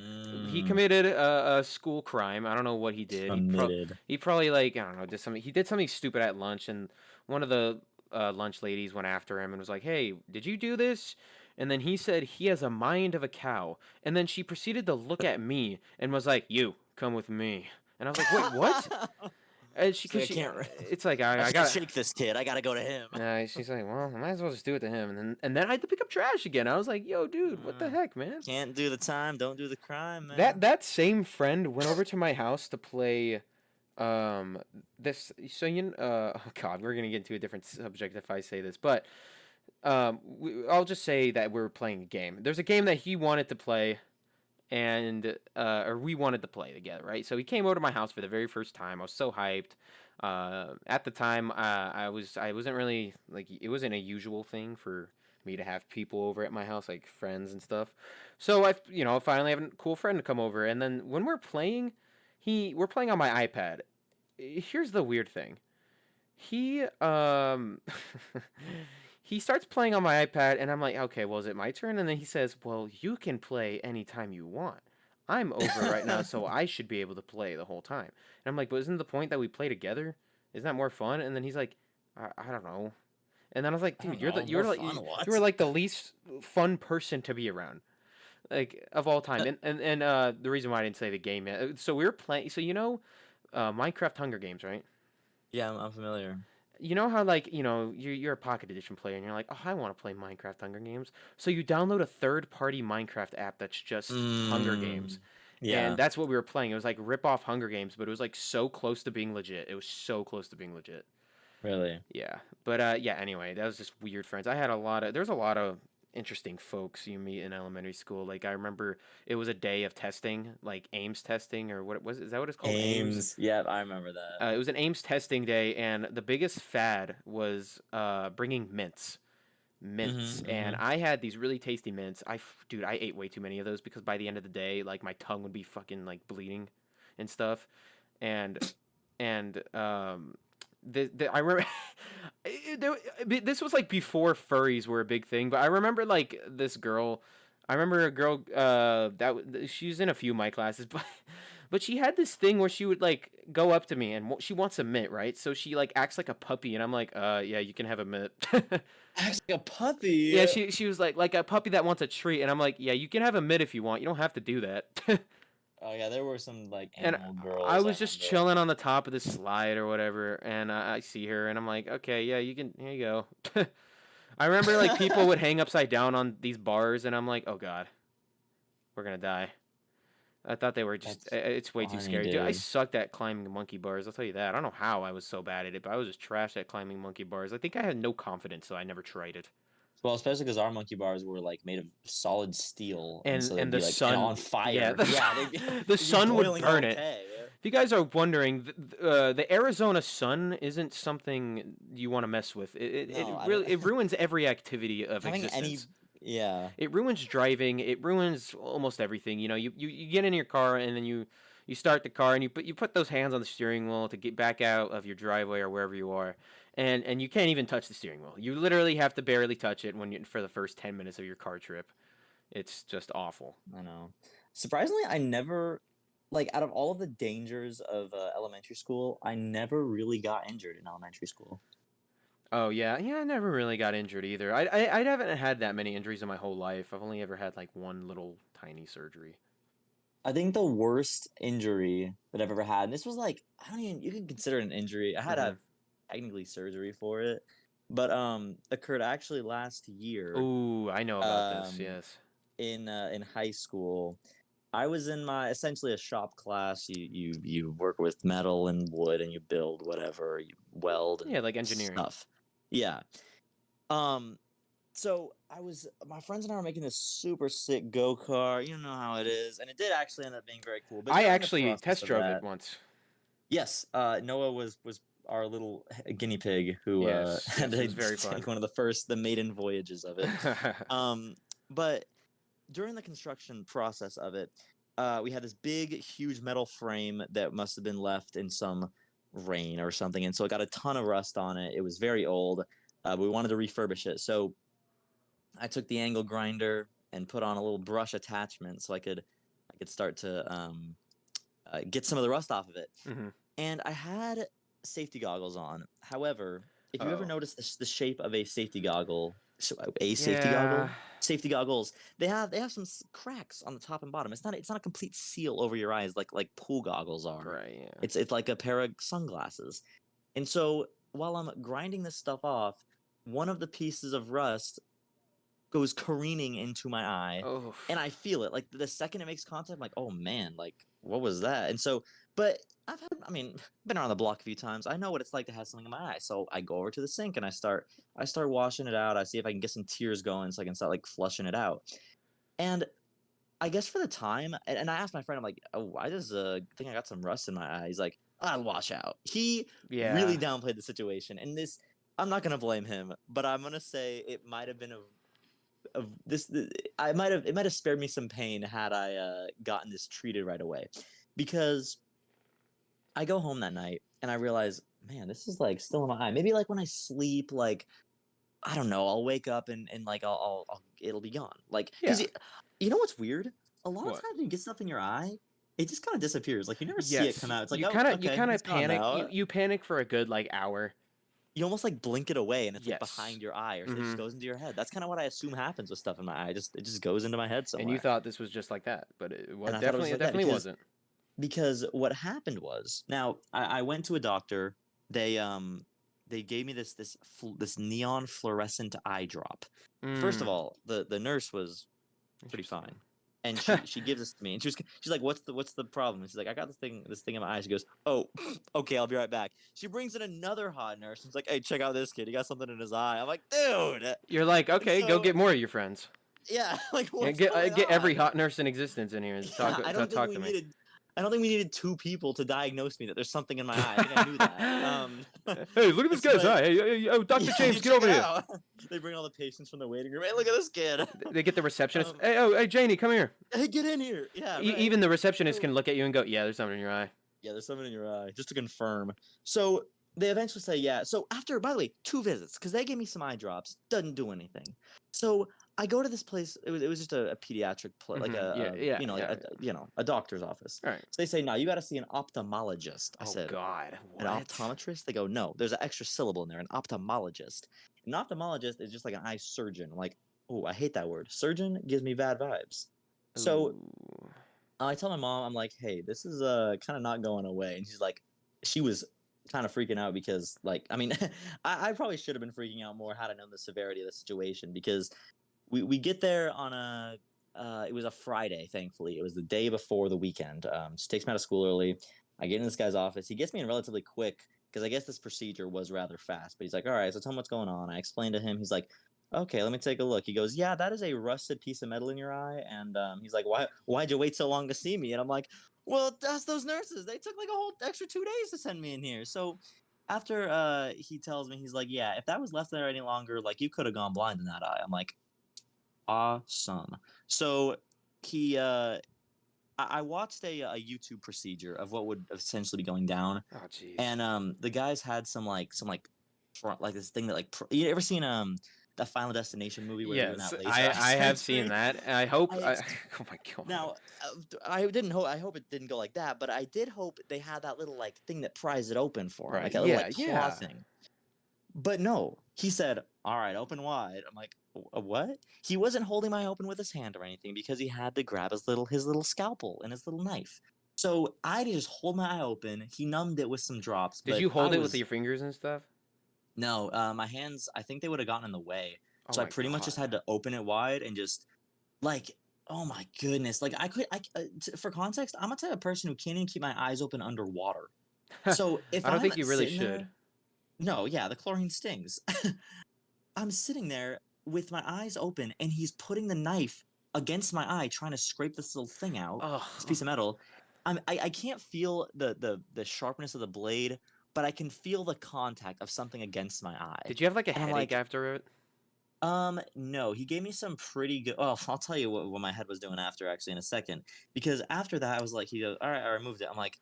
he Mm, committed a school crime. I don't know what he did. committed. He probably like I don't know, did something. He did something stupid at lunch, and one of the lunch ladies went after him and was like, "Hey, did you do this?" And then he said he has a mind of a cow. And then she proceeded to look at me and was like, "You come with me." And I was like, "Wait, what?" And It's like because I can't. it's like I I can't got. shake this kid. I gotta go to him. She's like, "Well, I might as well just do it to him." And then I had to pick up trash again. I was like, "Yo, dude, what the Mm, heck, man?" can't do the time. Don't do the crime, man. That same friend went over to my house to play um this so oh god, we're going to get into a different subject if I say this, but I'll just say that we're playing a game. There's a game that he wanted to play and or we wanted to play together, right? So he came over to my house for the very first time. I was so hyped. At the time, I wasn't really like it wasn't a usual thing for me to have people over at my house, like friends and stuff. So I finally have a cool friend to come over, and then when we're playing on my iPad. Here's the weird thing. He he starts playing on my iPad, and I'm like, okay, well, is it my turn? And then he says, well, you can play anytime you want. I'm over right now, so I should be able to play the whole time. And I'm like, but isn't the point that we play together? Isn't that more fun? And then he's like, I don't know. And then I was like, I dude, don't know. More fun. you What? were like the least fun person to be around, like of all time. And the reason why I didn't say the game yet. So we were playing. So Minecraft Hunger Games, right? Yeah, I'm familiar. You know how like you're a Pocket Edition player and you're like, oh, I want to play Minecraft Hunger Games. So you download a third-party Minecraft app that's just Hunger Games, Mm, and yeah. that's what we were playing. It was like rip off Hunger Games, but it was like so close to being legit. It was so close to being legit. Really. Yeah, but yeah. Anyway, that was just weird friends. There's a lot of interesting folks you meet in elementary school. Like I remember it was a day of testing, like Ames testing or what it was. Is that what it's called? Ames. Ames. Yeah, I remember that. It was an Ames testing day, and the biggest fad was bringing mints. Mints, and Mm-hmm. I had these really tasty mints. Dude, I ate way too many of those because by the end of the day, like my tongue would be fucking like bleeding and stuff. And I remember this was like before furries were a big thing, but I remember like this girl. I remember a girl she was in a few of my classes, but she had this thing where she would like go up to me and she wants a mint, right? So she like acts like a puppy, and I'm like, yeah, you can have a mint. Acts like a puppy. Yeah, she was like a puppy that wants a treat, and I'm like, yeah, you can have a mint if you want. You don't have to do that. Oh yeah, there were some like And animal I girls. I was just remember. chilling on the top of this slide or whatever, and I see her, and I'm like, okay, yeah, you can. Here you go. I remember like people would hang upside down on these bars, and I'm like, oh god, we're gonna die. I thought they were just. That's It's way too funny, scary, dude. I dude. sucked at climbing monkey bars. I'll tell you that. I don't know how I was so bad at it, but I was just trash at climbing monkey bars. I think I had no confidence, so I never tried it. Well, especially because our monkey bars were like made of solid steel, and so they'd And the be like and sun, on yeah, fire. Yeah, they'd be the they'd be sun would boiling burn it. okay. If you guys are wondering, the Arizona sun isn't something you want to mess with. No, I don't. Really, it ruins every activity of Having any, existence. yeah, It ruins driving. It ruins almost everything. You know, you get in your car and then you start the car and you put those hands on the steering wheel to get back out of your driveway or wherever you are, and you can't even touch the steering wheel. You literally have to barely touch it when you for the first 10 minutes of your car trip. It's just awful. I know. Surprisingly, I never like out of all of the dangers of elementary school, I never really got injured in elementary school. Oh yeah, yeah. I never really got injured either. I haven't had that many injuries in my whole life. I've only ever had like one little tiny surgery. I think the worst injury that I've ever had, and this was like I don't even you can consider it an injury. I had to Hmm. have technically surgery for it, but occurred actually last year. Oh, I know about this. Um, Yes. in high school, I was in my essentially a shop class. You work with metal and wood, and you build whatever you weld and Yeah, like engineering. stuff. Yeah. Um, so my friends and I were making this super sick go kart. You know how it is, and it did actually end up being very cool. But I during the actually process test of drove it that, once. yes, Noah was our little guinea pig who Yes, had yes, it to was very take fun. one of the maiden voyages of it. But during the construction process of it, we had this big, huge metal frame that must have been left in some rain or something, and so it got a ton of rust on it. It was very old, but we wanted to refurbish it. So I took the angle grinder and put on a little brush attachment so I could start to get some of the rust off of it. Hmm. And I had safety goggles on. However, if you ever Oh. notice the shape of a safety goggle, a safety Yeah. goggle, safety goggles, they have some cracks on the top and bottom. It's not a complete seal over your eyes like pool goggles are. Right. Yeah. It's like a pair of sunglasses. And so while I'm grinding this stuff off, one of the pieces of rust goes careening into my eye, Oh. and I feel it. Like the second it makes contact, I'm like, oh man, like what was that? And so, but I mean, been around the block a few times. I know what it's like to have something in my eye. So I go over to the sink and I start washing it out. I see if I can get some tears going so I can start like flushing it out. And I guess for the time, and I asked my friend, I'm like, oh, I just think I got some rust in my eye. He's like, I'll wash out. He Yeah. really downplayed the situation, and this I'm not gonna blame him, but I'm gonna say it might have been of this I might have it might have spared me some pain had I gotten this treated right away, because I go home that night and I realize, man, this is like still in my eye. Maybe like when I sleep, like I don't know, I'll wake up and like I'll it'll be gone. Like because Yeah. you know what's weird? A lot of What? times when you get stuff in your eye, it just kind of disappears. Like you never see it come Yes. out. It's like, You oh, kind of you okay, kind it's of gone panic. now. You panic for a good like hour. You almost like blink it away, and it's like Yes. behind your eye, or it Hmm. just goes into your head. That's kind of what I assume happens with stuff in my eye. Just it just goes into my head And you somewhere. thought this was just like that, but it was And I thought it was definitely it like that definitely wasn't. because what happened was, now I went to a doctor. They gave me this neon fluorescent eye drop. First of Mm. all, the nurse was pretty Interesting. fine, and she gives this to me, and she's like, what's the problem? And she's like, I got this thing in my eye. She goes, oh, okay, I'll be right back. She brings in another hot nurse, and she's like, hey, check out this kid. He got something in his eye. I'm like, dude. You're like, And okay, go so get more of your friends. yeah, like Yeah, what's going get every on? hot nurse in existence in here to Yeah, talk to me. I don't think we needed two people to diagnose me that there's something in my eye. I think I knew that. Hey, look at this guy's But eye. Hey, oh, Dr. yeah, James, you get check over it here. out. They bring all the patients from the waiting room. Hey, look at this kid. They get the receptionist. um, Hey, oh, hey, Janie, come here. hey, get in here. Yeah, right. Even the receptionist So can look at you and go, yeah, there's something in your eye. yeah, there's something in your eye, just to confirm. So they eventually say, yeah. So after, by the way, 2 visits, because they gave me some eye drops, doesn't do anything. So I go to this place. It was just a pediatric, like Yeah, a yeah, like yeah. a doctor's office. All right. So they say, no, you got to see an ophthalmologist. I Oh said, God, an what? optometrist? They go, no, there's an extra syllable in there, an ophthalmologist. An ophthalmologist is just like an eye surgeon. I'm like, oh, I hate that word. Surgeon gives me bad vibes. So Ooh. I tell my mom, I'm like, hey, this is kind of not going away. And she was kind of freaking out because, like, I mean, I probably should have been freaking out more had I known the severity of the situation, because we get there on it was a Friday, thankfully. It was the day before the weekend. She takes me out of school early. I get in this guy's office. He gets me in relatively quick because I guess this procedure was rather fast. But he's like, all right, so tell me what's going on. I explained to him. He's like, okay, let me take a look. He goes, yeah, that is a rusted piece of metal in your eye. And he's like, why'd you wait so long to see me? And I'm like, well, that's those nurses. They took like a whole extra 2 days to send me in here. So after he tells me, he's like, yeah, if that was left there any longer, like you could have gone blind in that eye. I'm like, awesome. So he I watched a YouTube procedure of what would essentially be going down, Oh, jeez. and the guys had some like this thing that you ever seen that Final Destination movie where they're doing Yes, that laser eye I have seen surgery? that. I hope. I Oh my god. Now I didn't hope I hope it didn't go like that, but I did hope they had that little like thing that pries it open for him, Right. like a little Yeah. like claw Yeah. thing. But no, he said, "All right, open wide." I'm like, What?" He wasn't holding my eye open with his hand or anything because he had to grab his little scalpel and his little knife. So I just hold my eye open. He numbed it with some drops, Did but you I hold it with was your fingers and stuff? no, my hands. I think they would have gotten in the way, Oh so I my pretty much just god. had to open it wide and just like, oh my goodness, like for context, I'm a type of person who can't even keep my eyes open underwater. So if I don't I'm think you really sitting should. there, no, yeah, the chlorine stings. I'm sitting there with my eyes open, and he's putting the knife against my eye, trying to scrape this little thing out, this Oh. piece of metal. I can't feel the sharpness of the blade, but I can feel the contact of something against my eye, Did you have like a and I'm headache like, after it? no. He gave me some pretty good. Well, I'll tell you what my head was doing after actually in a second, because after that I was like, he goes, all right, I removed it. I'm like,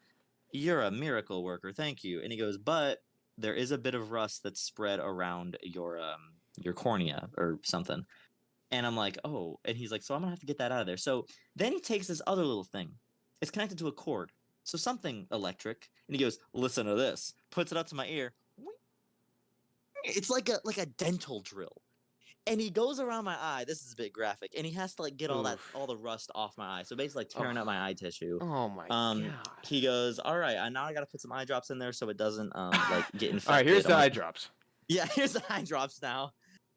you're a miracle worker, thank you. And he goes, but there is a bit of rust that's spread around your cornea or something. And I'm like, oh. And he's like, so I'm gonna have to get that out of there. So then he takes this other little thing. It's connected to a cord, so something electric. And he goes, listen to this. Puts it up to my ear. It's like a dental drill. And he goes around my eye. This is a bit graphic, and he has to like get all Oof. the rust off my eye. So basically, like Oh. tearing up my eye tissue. Oh my god. He goes, all right, now I gotta put some eye drops in there so it doesn't like get All right, here's infected. the I'm eye like, drops. yeah, here's the eye drops now.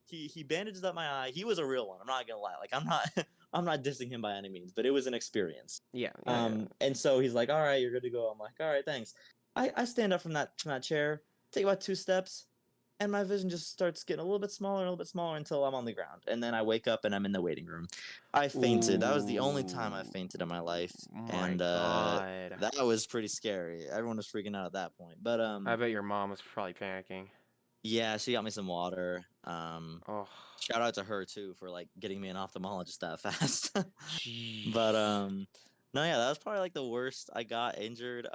He bandages up my eye. He was a real one. I'm not gonna lie. Like I'm not I'm not dissing him by any means, but it was an experience. Yeah, yeah, yeah. And so he's like, all right, you're good to go. I'm like, all right, thanks. I stand up from that chair, take about 2 steps, and my vision just starts getting a little bit smaller until I'm on the ground. And then I wake up and I'm in the waiting room. I fainted. That was the only time I Ooh, fainted in my life. my And god. that was pretty scary. Everyone was freaking out at that point. But I bet your mom was probably panicking. yeah, she got me some water. Oh, Shout out to her too for like getting me an ophthalmologist that fast. But jeez. no, yeah, that was probably like the worst I got injured.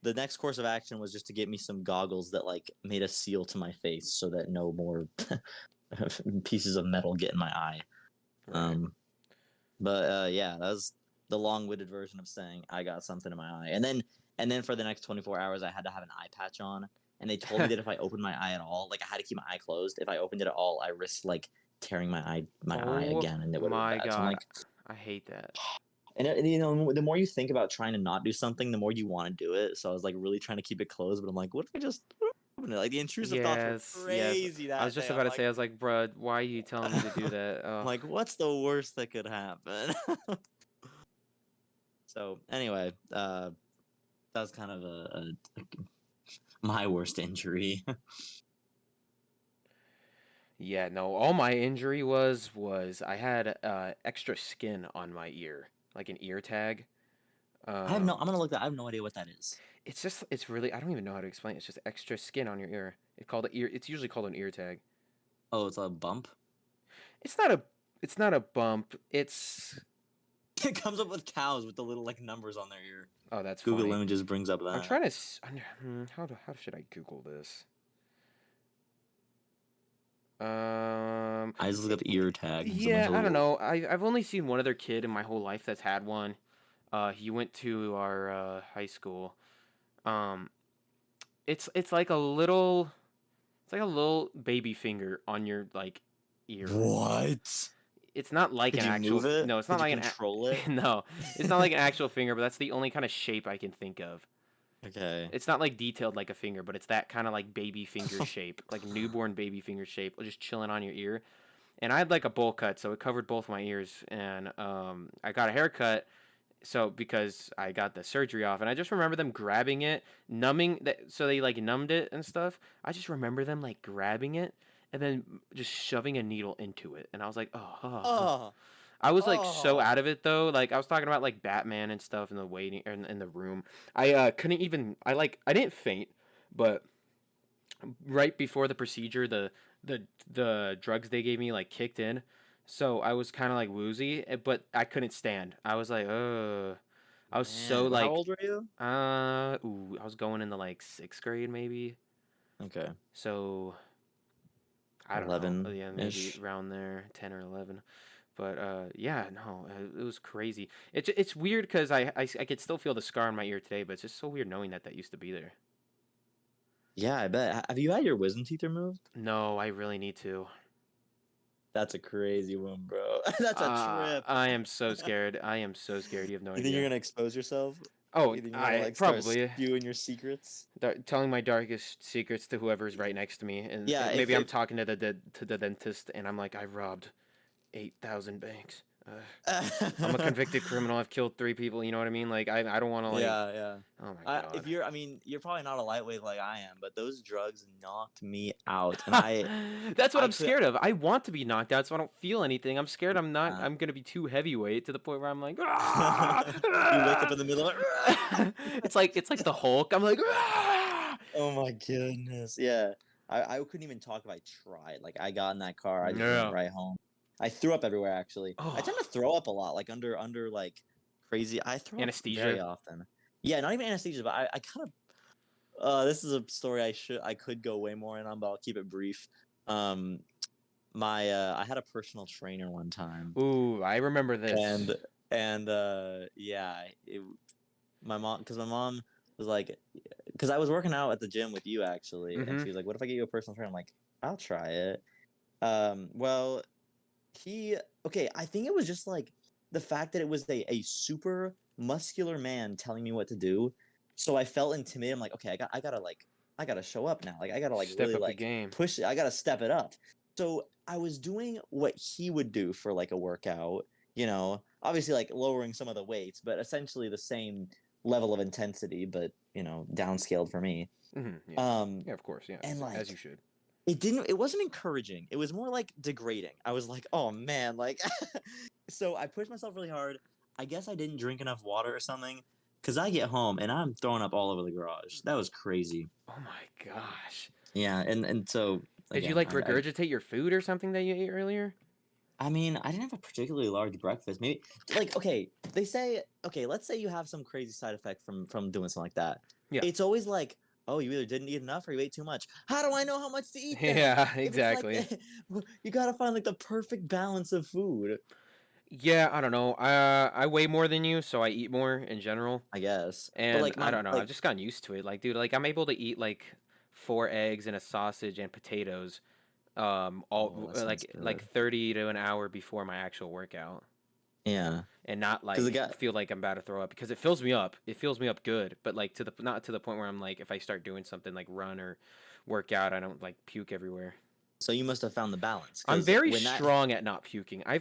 The next course of action was just to get me some goggles that like made a seal to my face so that no more pieces of metal get in my eye. Right. But yeah, that was the long-winded version of saying I got something in my eye. And then for the next 24 hours I had to have an eye patch on, and they told me that if I opened my eye at all, like I had to keep my eye closed. If I opened it at all, I risked like tearing my eye Oh again, and it would have my been bad. So I'm god. like, I hate that. and the more you think about trying to not do something, the more you want to do it. So I was like really trying to keep it closed, but I'm like, what if I just open it? Like the intrusive thoughts were Yes, yes. crazy I was that just day. about to say, I was like, bruh, why are you telling me to do that? I'm Oh, like, what's the worst that could happen? So anyway, that was kind of my worst injury. yeah, no. All my injury was I had extra skin on my ear, like an ear tag. I'm gonna look that. I have no idea what that is. It's just it's really I don't even know how to explain it. It's just extra skin on your ear. It's called an ear. It's usually called an ear tag. Oh, it's a bump. It's not a it's not a bump. It's It comes up with cows with the little like numbers on their ear. oh that's Google funny. Images brings up I'm that. trying to how should I Google this? I just look it- up ear tag. And someone yeah, I don't told know. I've only seen one other kid in my whole life that's had one. He went to our high school. Um, it's like a little it's like a little baby finger on your like ear. what? It's not like Could an you actual move it? no, it's not Could you like control it? no, it's not like an actual finger, but that's the only kind of shape I can think of. Okay. It's not like detailed like a finger, but it's that kind of like baby finger shape, like newborn baby finger shape, just chilling on your ear. And I had like a bowl cut, so it covered both my ears. And I got a haircut, So because I got the surgery off, and I just remember them grabbing it, numbing that, so they like numbed it and stuff. I just remember them like grabbing it and then just shoving a needle into it, and I was like, oh. Oh, I was like so oh, out of it though. Like I was talking about like Batman and stuff in the waiting or in the room. I couldn't even. I didn't faint, but right before the procedure, the drugs they gave me like kicked in, so I was kind of like woozy, but I couldn't stand. I was like, I was so man. How like, old were you? I was going into like sixth grade maybe. Okay, So I don't know. Yeah, maybe 11-ish. around there, 10 or 11. But yeah, no, it was crazy. It's weird because I could still feel the scar on my ear today, but it's just so weird knowing that that used to be there. Yeah, I bet. Have you had your wisdom teeth removed? No, I really need to. That's a crazy one, bro. That's a trip. I am so scared. I am so scared. You have no You think you're idea. gonna expose yourself? Oh, You think you're gonna I like start probably spewing your secrets? telling my darkest secrets to whoever's right next to me, and Yeah, maybe I'm talking to the dentist, and I'm like, I robbed 8,000 banks. I'm a convicted criminal. I've killed 3 people. You know what I mean? Like I don't want to like. yeah, yeah. Oh my god. If you're, I mean, you're probably not a lightweight like I am, but those drugs knocked me out, and That's what I I'm could. scared of. I want to be knocked out so I don't feel anything. I'm scared I'm not. Uh, I'm gonna be too heavyweight to the point where I'm like, you wake up in the middle of it. it's like the Hulk. I'm like, "Ah!" Oh my goodness. Yeah. I couldn't even talk if I tried. Like I got in that car, I just went Yeah. right home. I threw up everywhere actually. I tend Oh, to throw up a lot, like under like crazy. I throw up very anesthesia. often. Yeah, not even anesthesia, but I kind of this is a story I could go way more in on, but I'll keep it brief. Um my I had a personal trainer one time Ooh, I remember this. and yeah, my mom because my mom was like because I was working out at the gym with you actually, and Mm-hmm. she was like, "What if I get you a personal trainer?" I'm like, "I'll try it." Well, he okay. I think it was just like the fact that it was a super muscular man telling me what to do, so I felt intimidated. I'm like, okay, I gotta show up now. Like I gotta like Step really up the like game. push it. I gotta step it up. So I was doing what he would do for like a workout. Obviously like lowering some of the weights, but essentially the same level of intensity, but downscaled for me. Mm-hmm. Yeah. Um, Yeah. Of course. Yeah. and As like you should. it wasn't encouraging. It was more like degrading. I was like, oh man, like so I pushed myself really hard. I guess I didn't drink enough water or something. Cause I get home and I'm throwing up all over the garage. That was crazy. Oh my gosh. Yeah, and so Did you again, like regurgitate your food or something that you ate earlier? I mean, I didn't have a particularly large breakfast. Maybe like okay, they say okay, let's say you have some crazy side effect from doing something like that. Yeah. It's always like, oh, you either didn't eat enough or you ate too much. How do I know how much to eat then? Yeah. If it's like Exactly. you gotta find like the perfect balance of food. Yeah. I don't know. I weigh more than you, so I eat more in general. I guess, but And like I my don't know. I've like just gotten used to it. Like, dude, like I'm able to eat like 4 eggs and a sausage and potatoes, oh, all that sounds like good. 30 to an hour before my actual workout, Yeah, and not because the like guy. feel like I'm about to throw up because it fills me up. It fills me up good, but like to the not to the point where I'm like if I start doing something like run or work out, I don't like puke everywhere. So you must have found the balance I'm because very when that strong at not puking. I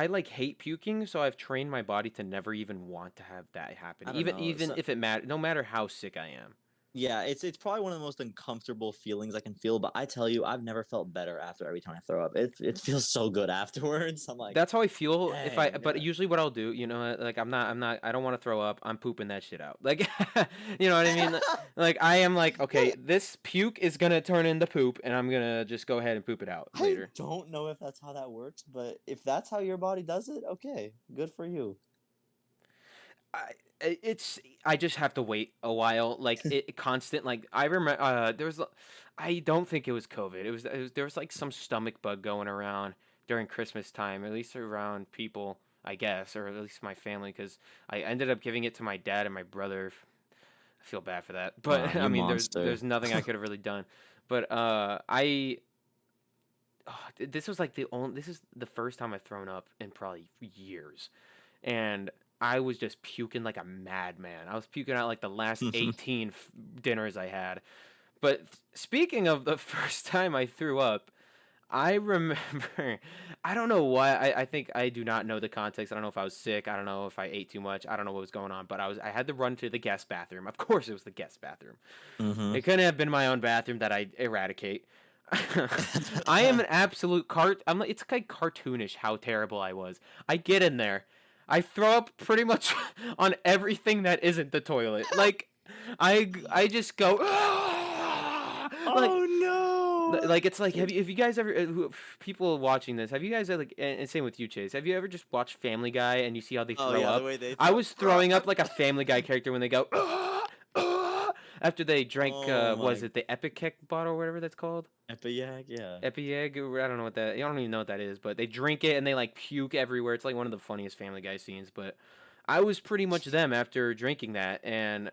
like hate puking, so I've trained my body to never even want to have that happen. I don't know. Even if it matter, no matter how sick I am. Yeah, it's probably one of the most uncomfortable feelings I can feel, but I tell you, I've never felt better after every time I throw up. It feels so good afterwards. I'm like, That's how I feel if I dang. but usually what I'll do, like I'm not I don't want to throw up. I'm pooping that shit out. Like you know what I mean? Like I am like, okay, this puke is going to turn into poop and I'm going to just go ahead and poop it out I later. don't know if that's how that works, but if that's how your body does it, okay, good for you. I it's I just have to wait a while like it constant like I remember there was I don't think it was COVID. It was there was like some stomach bug going around during Christmas time, at least around people, I guess, or at least my family cuz I ended up giving it to my dad and my brother. I feel bad for that. But I You mean there's monster. nothing I could have really done. But I this was like this is the first time I've thrown up in probably years. And I was just puking like a madman. I was puking out like the last 18 dinners I had. But speaking of the first time I threw up, I remember, I don't know why. I think I do not know the context. I don't know if I was sick. I don't know if I ate too much. I don't know what was going on. But I had to run to the guest bathroom. Of course, it was the guest bathroom. Mm-hmm. It couldn't have been my own bathroom that I eradicate. I am an absolute cart. I'm like, it's like cartoonish how terrible I was. I get in there, I throw up pretty much on everything that isn't the toilet. Like, I just go like Oh no! it's like have you guys ever people watching this, have you guys like, and same with you, Chase, have you ever just watched Family Guy and you see how they Oh throw yeah, the up? way they I throw. was throwing up like a Family Guy character when they go after they drank Oh was my it the Epic bottle or whatever that's called? Epiyak, yeah. Epieg, I don't know what that. I don't even know what that is, but they drink it and they like puke everywhere. It's like one of the funniest Family Guy scenes. But I was pretty much them after drinking that, and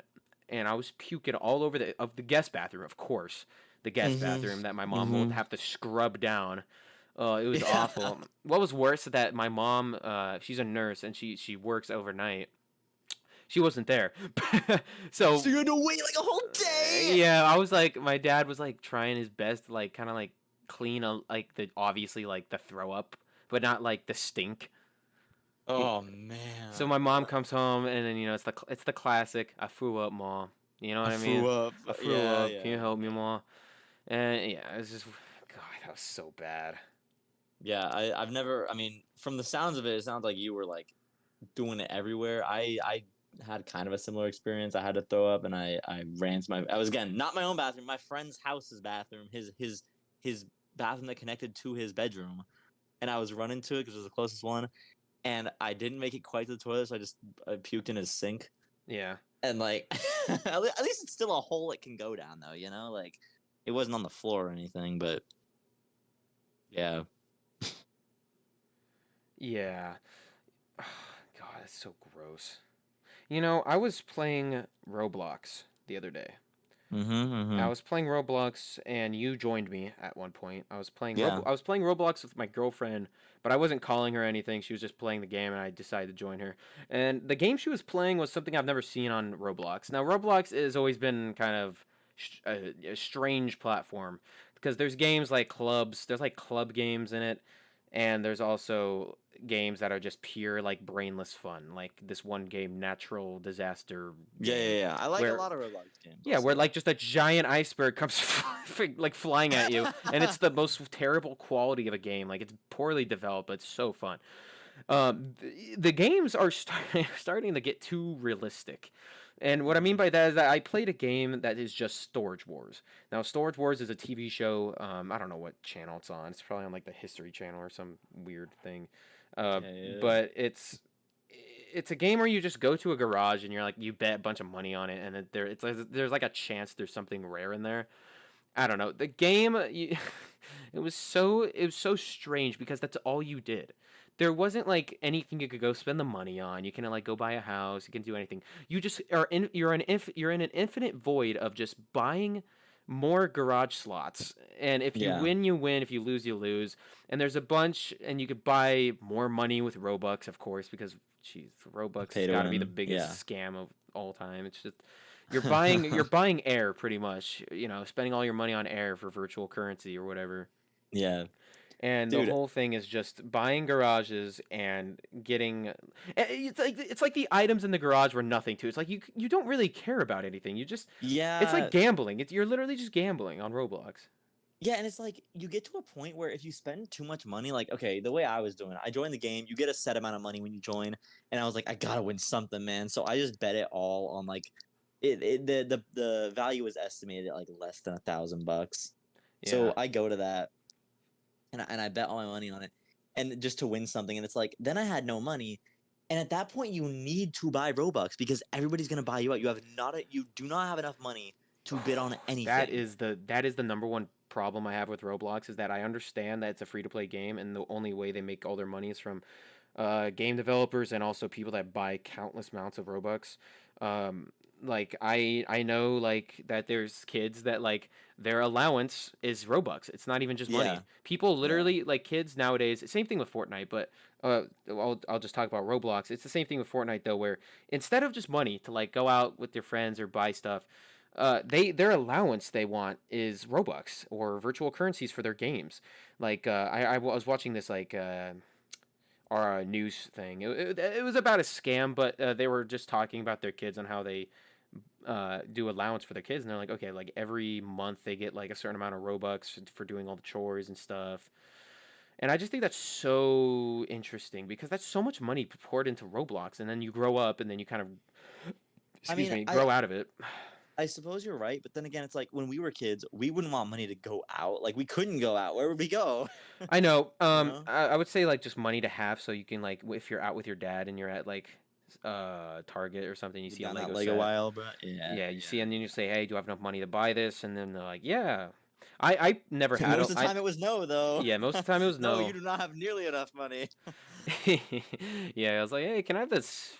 I was puking all over the guest bathroom, of course, the guest Mm-hmm. bathroom that my mom would Mm-hmm. have to scrub down. It was Yeah. awful. What was worse is that my mom, she's a nurse and she works overnight. She wasn't there, So so you had to wait like a whole day. yeah, I was like, my dad was like trying his best to like kind of like clean like the obviously like the throw up, but not like the stink. He, Oh so man. my mom comes home and then it's the classic I threw up, mom. You know I what I threw mean? up. I threw Yeah, up. Can yeah. you help me, mom? And yeah, it's just God, that was so bad. Yeah, I've never. I mean, from the sounds of it, it sounds like you were like doing it everywhere. I had kind of a similar experience. I had to throw up, and I ran to my. I was again not my own bathroom, my friend's house's bathroom, his bathroom that connected to his bedroom, and I was running to it because it was the closest one, and I didn't make it quite to the toilet, so I puked in his sink, Yeah. and like at least it's still a hole it can go down though, you know, like it wasn't on the floor or anything, but yeah. Yeah. God, that's so gross. You know, I was playing Roblox the other day. Mm-hmm. I Mm-hmm. was playing Roblox and you joined me at one point. Yeah. I was playing Roblox with my girlfriend, but I wasn't calling her anything. She was just playing the game and I decided to join her. And the game she was playing was something I've never seen on Roblox. Now, Roblox has always been kind of a strange platform because there's games like clubs, there's like club games in it, and there's also games that are just pure like brainless fun, like this one game, Natural Disaster Yeah, game, yeah, yeah. I like a where lot of Roblox games yeah, where also. like just a giant iceberg comes like flying at you, and it's the most terrible quality of a game. Like it's poorly developed, but it's so fun. The games are starting to get too realistic, and what I mean Mhm. by that is that I played a game that is just Storage Wars. Now, Storage Wars is a TV show. I don't know what channel it's on. It's probably on like the History Channel or some weird thing. Okay. But it's a game where you just go to a garage and you're like you bet a bunch of money on it, and it's like there's like a chance there's something rare in there. I don't know. The game, it was so strange because that's all you did. There wasn't like anything you could go spend the money on. You can like go buy a house. You can do anything. You just are in. You're in an infinite void of just buying more garage slots. And if you Yeah. win, you win. If you lose, you lose. And there's a bunch, and you could buy more money with Robux, of course, because geez, Robux Pay has to got to be the win. biggest Yeah. scam of all time. It's just you're buying air pretty much, spending all your money on air for virtual currency or whatever. Yeah. And the Dude, whole thing is just buying garages and getting it's like the items in the garage were nothing to. It's like you don't really care about anything. It's like yeah. gambling. You're literally just gambling on Roblox. Yeah, and it's like you get to a point where if you spend too much money, like okay, the way I was doing, I joined the game, you get a set amount of money when you join, and I was like, I gotta win something, man. So I just bet it all on like the value was estimated at like less than $1,000. Yeah. So I go to that and I bet all my money on it, and just to win something, and it's like then I had no money, and at that point you need to buy Robux because everybody's gonna buy you out. You do not have enough money to bid on anything. That is the number one problem I have with Roblox is that I understand that it's a free to play game and the only way they make all their money is from game developers and also people that buy countless amounts of Robux. Like I know like that there's kids that like their allowance is Robux. It's not even just Yeah, money. People yeah, literally like kids nowadays. Same thing with Fortnite, but I'll just talk about Roblox. It's the same thing with Fortnite though, where instead of just money to like go out with your friends or buy stuff, their allowance they want is Robux or virtual currencies for their games. Like I was watching this like our news thing. It was about a scam, but they were just talking about their kids and how they do allowance for their kids, and they're like, okay, like every month they get like a certain amount of Robux for doing all the chores and stuff. And I just think that's so interesting because that's so much money poured into Roblox, and then you grow up, and then you kind of, I excuse mean, me, grow out of it. I suppose you're right, but then again, it's like when we were kids, we wouldn't want money to go out. Like we couldn't go out. Where would we go? I know. You know? I would say like just money to have, so you can like if you're out with your dad and you're at like Target or something, you You've see a done that Lego Lego set. while, bro. Yeah, Yeah, you yeah. see, and then you say, "Hey, do I have enough money to buy this?" And then they're like, "Yeah." I never had Most a of the I time, it was no, though. yeah, most of the time it was No, you no. do not have nearly enough money. Yeah, I was like, "Hey, can I have this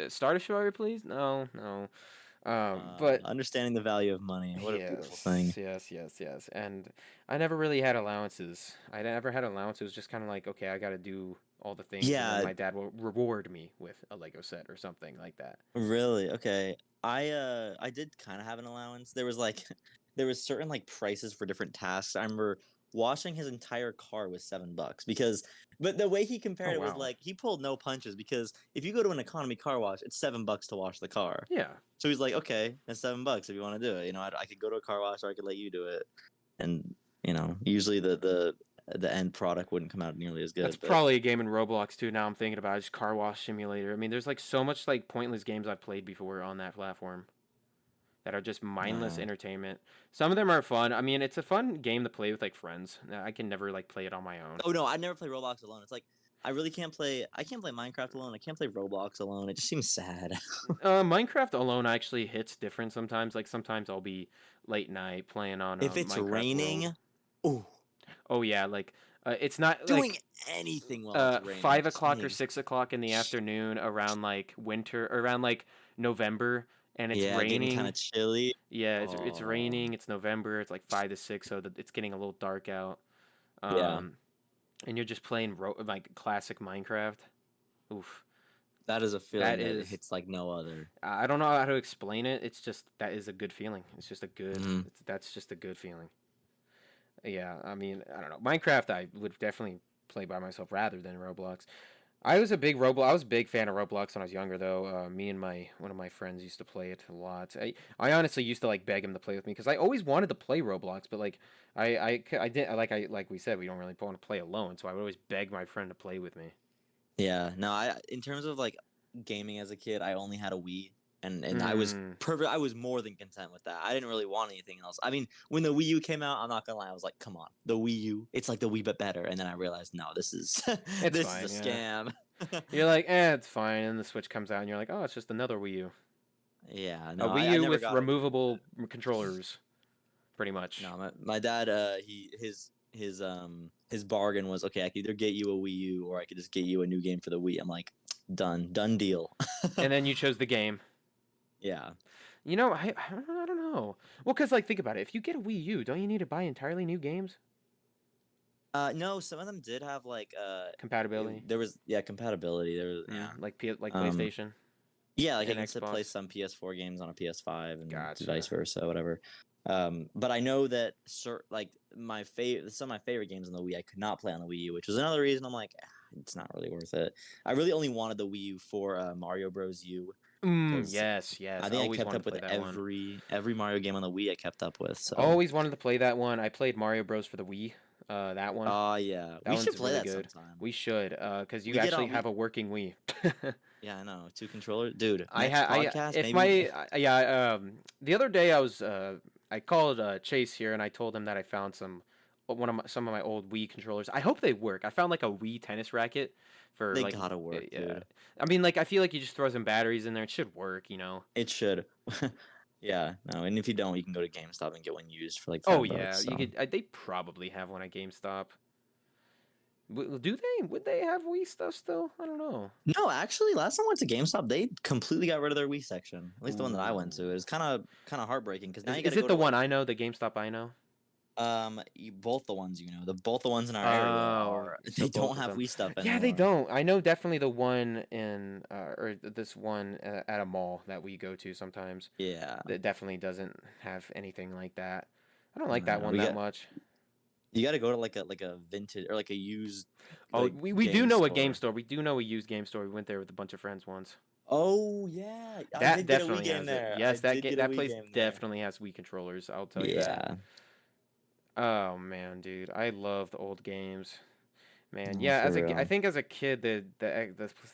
starter shower, please?" No, no. But Understanding the value of money. What a beautiful yes, thing. yes, yes, yes. And I never really had allowances. I never had allowances. It was just kind of like, okay, I got to do all the things, and then Yeah, my dad will reward me with a Lego set or something like that. really. Okay. I did kind of have an allowance. There was like there was certain like prices for different tasks. I remember washing his entire car was $7 because but the way he Oh compared it was wow. like he pulled no punches because if you go to an economy car wash, it's $7 to wash the car. Yeah, So he's like, okay, that's $7 if you want to do it. You know, I could go to a car wash or I could let you do it. And usually the end product wouldn't come out nearly as that's good. But probably a game in Roblox too. Now I'm thinking about it, just car wash simulator. I mean, there's like so much like pointless games I've played before on that platform that are just mindless uh, entertainment. Some of them are fun. I mean, it's a fun game to play with like friends. I can never like play it on my own. oh no, I never play Roblox alone. It's like I really can't play. I can't play Minecraft alone. I can't play Roblox alone. It just seems sad. Minecraft alone actually hits different sometimes. Like sometimes I'll be late night playing on If it's Minecraft World. raining, oh, Oh yeah, like it's not doing like anything while it's raining 5 o'clock or makes 6 o'clock in the afternoon around like winter, around like November, and it's yeah, getting kind raining. of chilly. Yeah, it's Oh, raining. It's November. It's like 5 to 6, so that it's getting a little dark out. yeah, Um, and you're just playing like classic Minecraft. Oof, that is a that feeling that is. hits like no other. I don't know how to explain it. It's just that is a good feeling. It's just a good. Mm. That's just a good feeling. Yeah, I mean, I don't know. Minecraft, I would definitely play by myself rather than Roblox. I was a big fan of Roblox when I was younger, though. Me and my one of my friends used to play it a lot. I honestly used to like beg him to play with me because I always wanted to play Roblox, but like I did like we said we don't really want to play alone, so I would always beg my friend to play with me. Yeah, no, I in terms of like gaming as a kid, I only had a Wii, and I was Mm, perfect. I was more than content with that. I didn't really want anything else. I mean, when the Wii U came out, I'm not gonna lie, I was like, come on, the Wii U, it's like the Wii but better. And then I realized, no, this is it's this is a fine, yeah. scam. You're like, it's fine, and the Switch comes out, and you're like, oh, it's just another Wii U, Yeah, a no, Wii I U never with got it. removable controllers, pretty much. No, my dad, his bargain was okay. I could either get you a Wii U or I could just get you a new game for the Wii. I'm like, done deal. And then you chose the game. Yeah. You know, I don't know. Well, because, like, think about it. If you get a Wii U, don't you need to buy entirely new games? No, some of them did have like Compatibility. there was compatibility. There was yeah. Like Um, PlayStation yeah, like I and can still play Xbox. some PS4 games on a PS5 and vice Gotcha. versa, whatever. But I know that like some of my favorite games on the Wii I could not play on the Wii U, which was another reason I'm like, it's not really worth it. I really only wanted the Wii U for Mario Bros. U because Yes, I yes. I think I always kept wanted up to with play that one. every Mario game on the Wii I kept up with. So, Always wanted to play that one. I played Mario Bros. For the Wii. That one. yeah, That we should one's play really that good. sometime. We should, because you We get actually on have we a working Wii. Yeah, I know. Two controllers. Dude, I next had I podcast, if maybe. my yeah the other day I called Chase here and I told him that I found some of my old Wii controllers. I hope they work. I found like a Wii tennis racket for They like gotta work, dude. I mean like I feel like you just throw some batteries in there. It should work, you know. It should. Yeah, no, and if you don't, you can go to GameStop and get one used for like Oh $5. yeah, you So could. They probably have one at GameStop. Do they? Would they have Wii stuff still? I don't know. no, actually, last time I went to GameStop, they completely got rid of their Wii section. At least the one that I went to. It Ooh. was kind of heartbreaking because now you got Is to it go the to one like I know? The GameStop I know? Both the ones both the ones in our area Oh, are so they both don't of have them. Wii stuff Yeah, they anymore. don't. I know definitely the one in this one at a mall that we go to sometimes. Yeah, That definitely doesn't have anything like that. I don't like I that know. one that much. You got to go to like a vintage or like a used Oh, like we do game know a game store. store. We do know a used game store. We went there with a bunch of friends once. Oh yeah, I That did get a Wii definitely game has it. there. I Yes, did get a that Wii place game there. definitely has Wii controllers. I'll tell you that. Yeah. Oh man, dude, I love the old games. Man, No, yeah, for I real. think as a kid the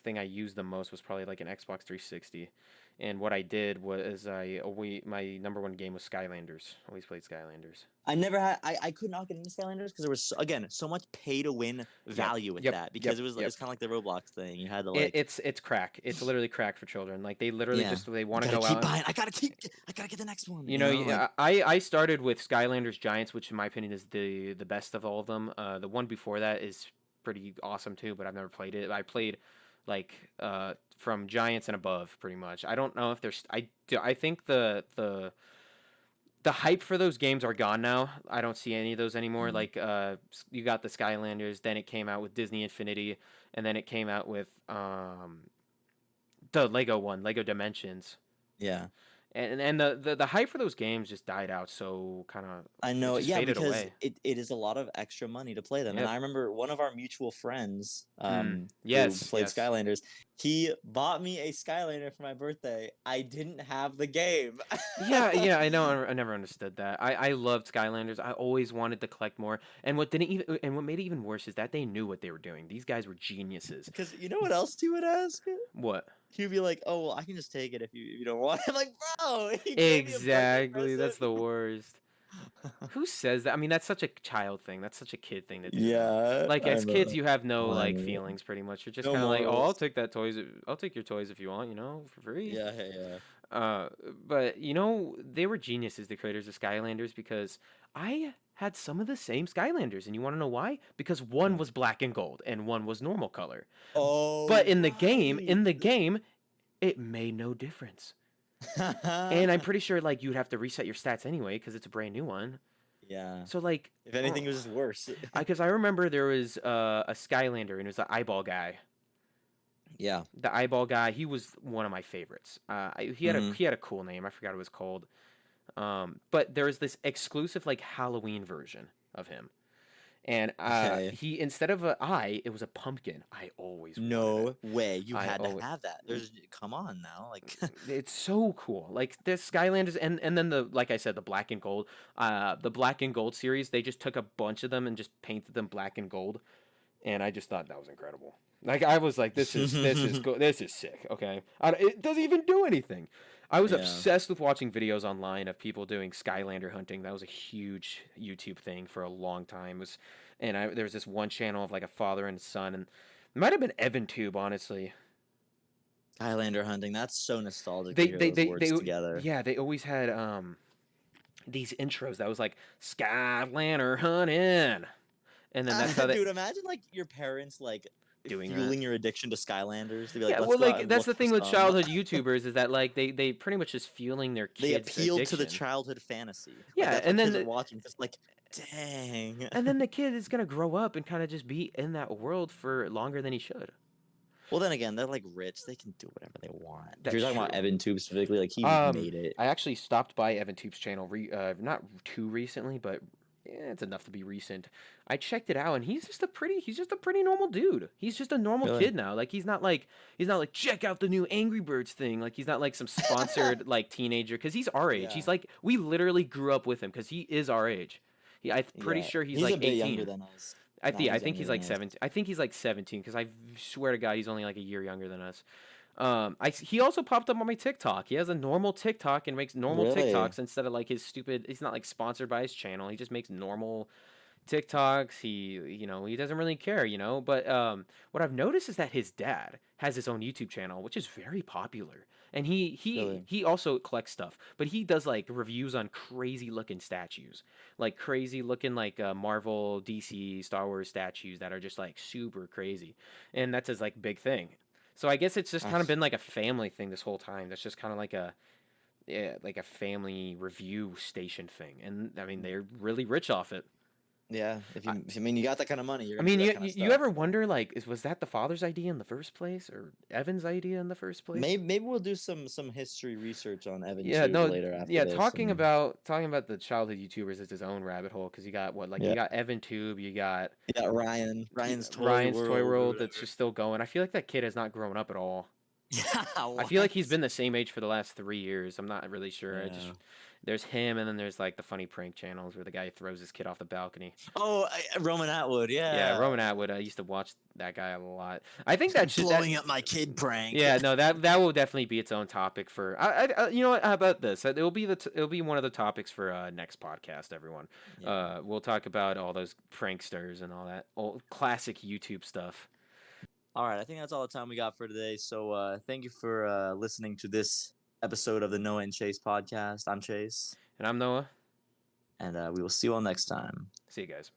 thing I used the most was probably like an Xbox 360. And what I did was my number one game was Skylanders. Always played Skylanders. I never had. I could not get into Skylanders because there was again so much pay to win Yep. value with Yep. that because Yep. it was Yep. it's kind of like the Roblox thing. You had to like It's crack. It's literally crack for children. Like they literally yeah. just they I want to gotta go keep out and buying. I gotta get the next one. you know, Like I started with Skylanders Giants, which in my opinion is the best of all of them. The one before that is pretty awesome too, but I've never played it. I played like from Giants and above, pretty much. I don't know if there's I think the hype for those games are gone now. I don't see any of those anymore. mm, Like you got the Skylanders, then it came out with Disney Infinity, and then it came out with the Lego one, Lego Dimensions. yeah. And the hype for those games just died out, so kind of I it know, just yeah, faded because away. it is a lot of extra money to play them. And Yep. I remember one of our mutual friends, who Yes, played yes. Skylanders, he bought me a Skylander for my birthday. I didn't have the game. Yeah, yeah, I know. I never understood that. I loved Skylanders. I always wanted to collect more. And what made it even worse is that they knew what they were doing. These guys were geniuses. Because you know what else he would ask? What? He'd be like, "Oh, well, I can just take it if you don't want it." I'm like, "Bro, he gave me a birthday Exactly. present." That's the worst. Who says that? I mean, that's such a child thing. That's such a kid thing to do now. Yeah, Like I as kids, know. you have no like Fine. feelings pretty much. You're just No kind of like, "Oh, morals. I'll take your toys if you want, for free." Yeah, yeah. Uh, but they were geniuses, the creators of Skylanders, because I had some of the same Skylanders, and you want to know why? Because one Why? was black and gold, and one was normal color. But Oh, right. in the game, it made no difference. And I'm pretty sure like you'd have to reset your stats anyway because it's a brand new one. Yeah. So like, If anything, it was just worse. because I remember there was a Skylander, and it was the eyeball guy. Yeah. The eyeball guy, he was one of my favorites. Hmm. He had a cool name. I forgot what it was called. But there was this exclusive like Halloween version of him, and Okay. he instead of an eye, it was a pumpkin. I always wanted it. No way. You I had to always. have that. There's come on now. Like It's so cool. Like the Skylanders and then the like I said, the black and gold series, they just took a bunch of them and just painted them black and gold. And I just thought that was incredible. Like I was like, this is sick. Okay, it doesn't even do anything. I was yeah. obsessed with watching videos online of people doing Skylander hunting. That was a huge YouTube thing for a long time. There was this one channel of like a father and son, and it might have been EvanTube, honestly. Highlander hunting. That's so nostalgic to hear those words together. Yeah, they always had these intros that was like Skylander hunting, and then that's how they Dude, imagine like your parents like doing that. fueling your addiction to Skylanders. They'd be like, Yeah, "Let's well, go out like and that's look the for thing with some." childhood YouTubers is that like they pretty much just fueling their They kids' appealed to the addiction. childhood fantasy. Like Yeah, that's what kids are watching. Just like, dang. and then the kid is gonna grow up and kind of just be in that world for longer than he should. Well, then again, they're like rich. They can do whatever they want. If That's you're talking about true. Evan Tube specifically, like he just made it. I actually stopped by EvanTube's channel, not too recently, but it's enough to be recent. I checked it out, and he's just a pretty normal dude. He's just a normal Really? kid now. Like he's not like check out the new Angry Birds thing. Like he's not like some sponsored like teenager because he's our age. Yeah. He's like we literally grew up with him because he is our age. I'm pretty Yeah. sure he's He's a like bit younger 18. than us. I He's think younger he's than like us. 17. I think he's like 17 because I swear to God he's only like a year younger than us. He also popped up on my TikTok. He has a normal TikTok and makes normal Really? TikToks instead of like his stupid. He's not like sponsored by his channel. He just makes normal TikToks. He doesn't really care. But what I've noticed is that his dad has his own YouTube channel, which is very popular. And Really? he also collects stuff, but he does like reviews on crazy looking statues, like crazy looking like Marvel, DC, Star Wars statues that are just like super crazy, and that's his like big thing. So I guess it's just kind of Ah, been like a family thing this whole time. That's just kind of like yeah, like a family review station thing, and I mean they're really rich off it. Yeah, I, if you mean you got that kind of money, you're I gonna do mean, that you kind of you stuff. ever wonder like, was that the father's idea in the first place, or Evan's idea in the first place? Maybe we'll do some history research on Evan Yeah, Tube no, later after yeah. this, Talking and about the childhood YouTubers is his own rabbit hole because you got what, like yeah, you got Evan Tube, you got you got Ryan's Toy Ryan's Toy World or World that's whatever. just still going. I feel like that kid has not grown up at all. Yeah, I feel what? like he's been the same age for the last 3 years. I'm not really sure. I just Yeah. there's him, and then there's like the funny prank channels where the guy throws his kid off the balcony. Oh, Roman Atwood, Yeah, yeah. Roman Atwood. I used to watch that guy a lot. I think that should that Blowing up my kid prank. yeah, no, that will definitely be its own topic for. You know what? How about this? It'll be it'll be one of the topics for next podcast. Everyone, Yeah. we'll talk about all those pranksters and all that old classic YouTube stuff. All right, I think that's all the time we got for today. So thank you for listening to this episode of the Noah and Chase podcast. I'm Chase, And I'm Noah. and we will see you all next time. See you guys.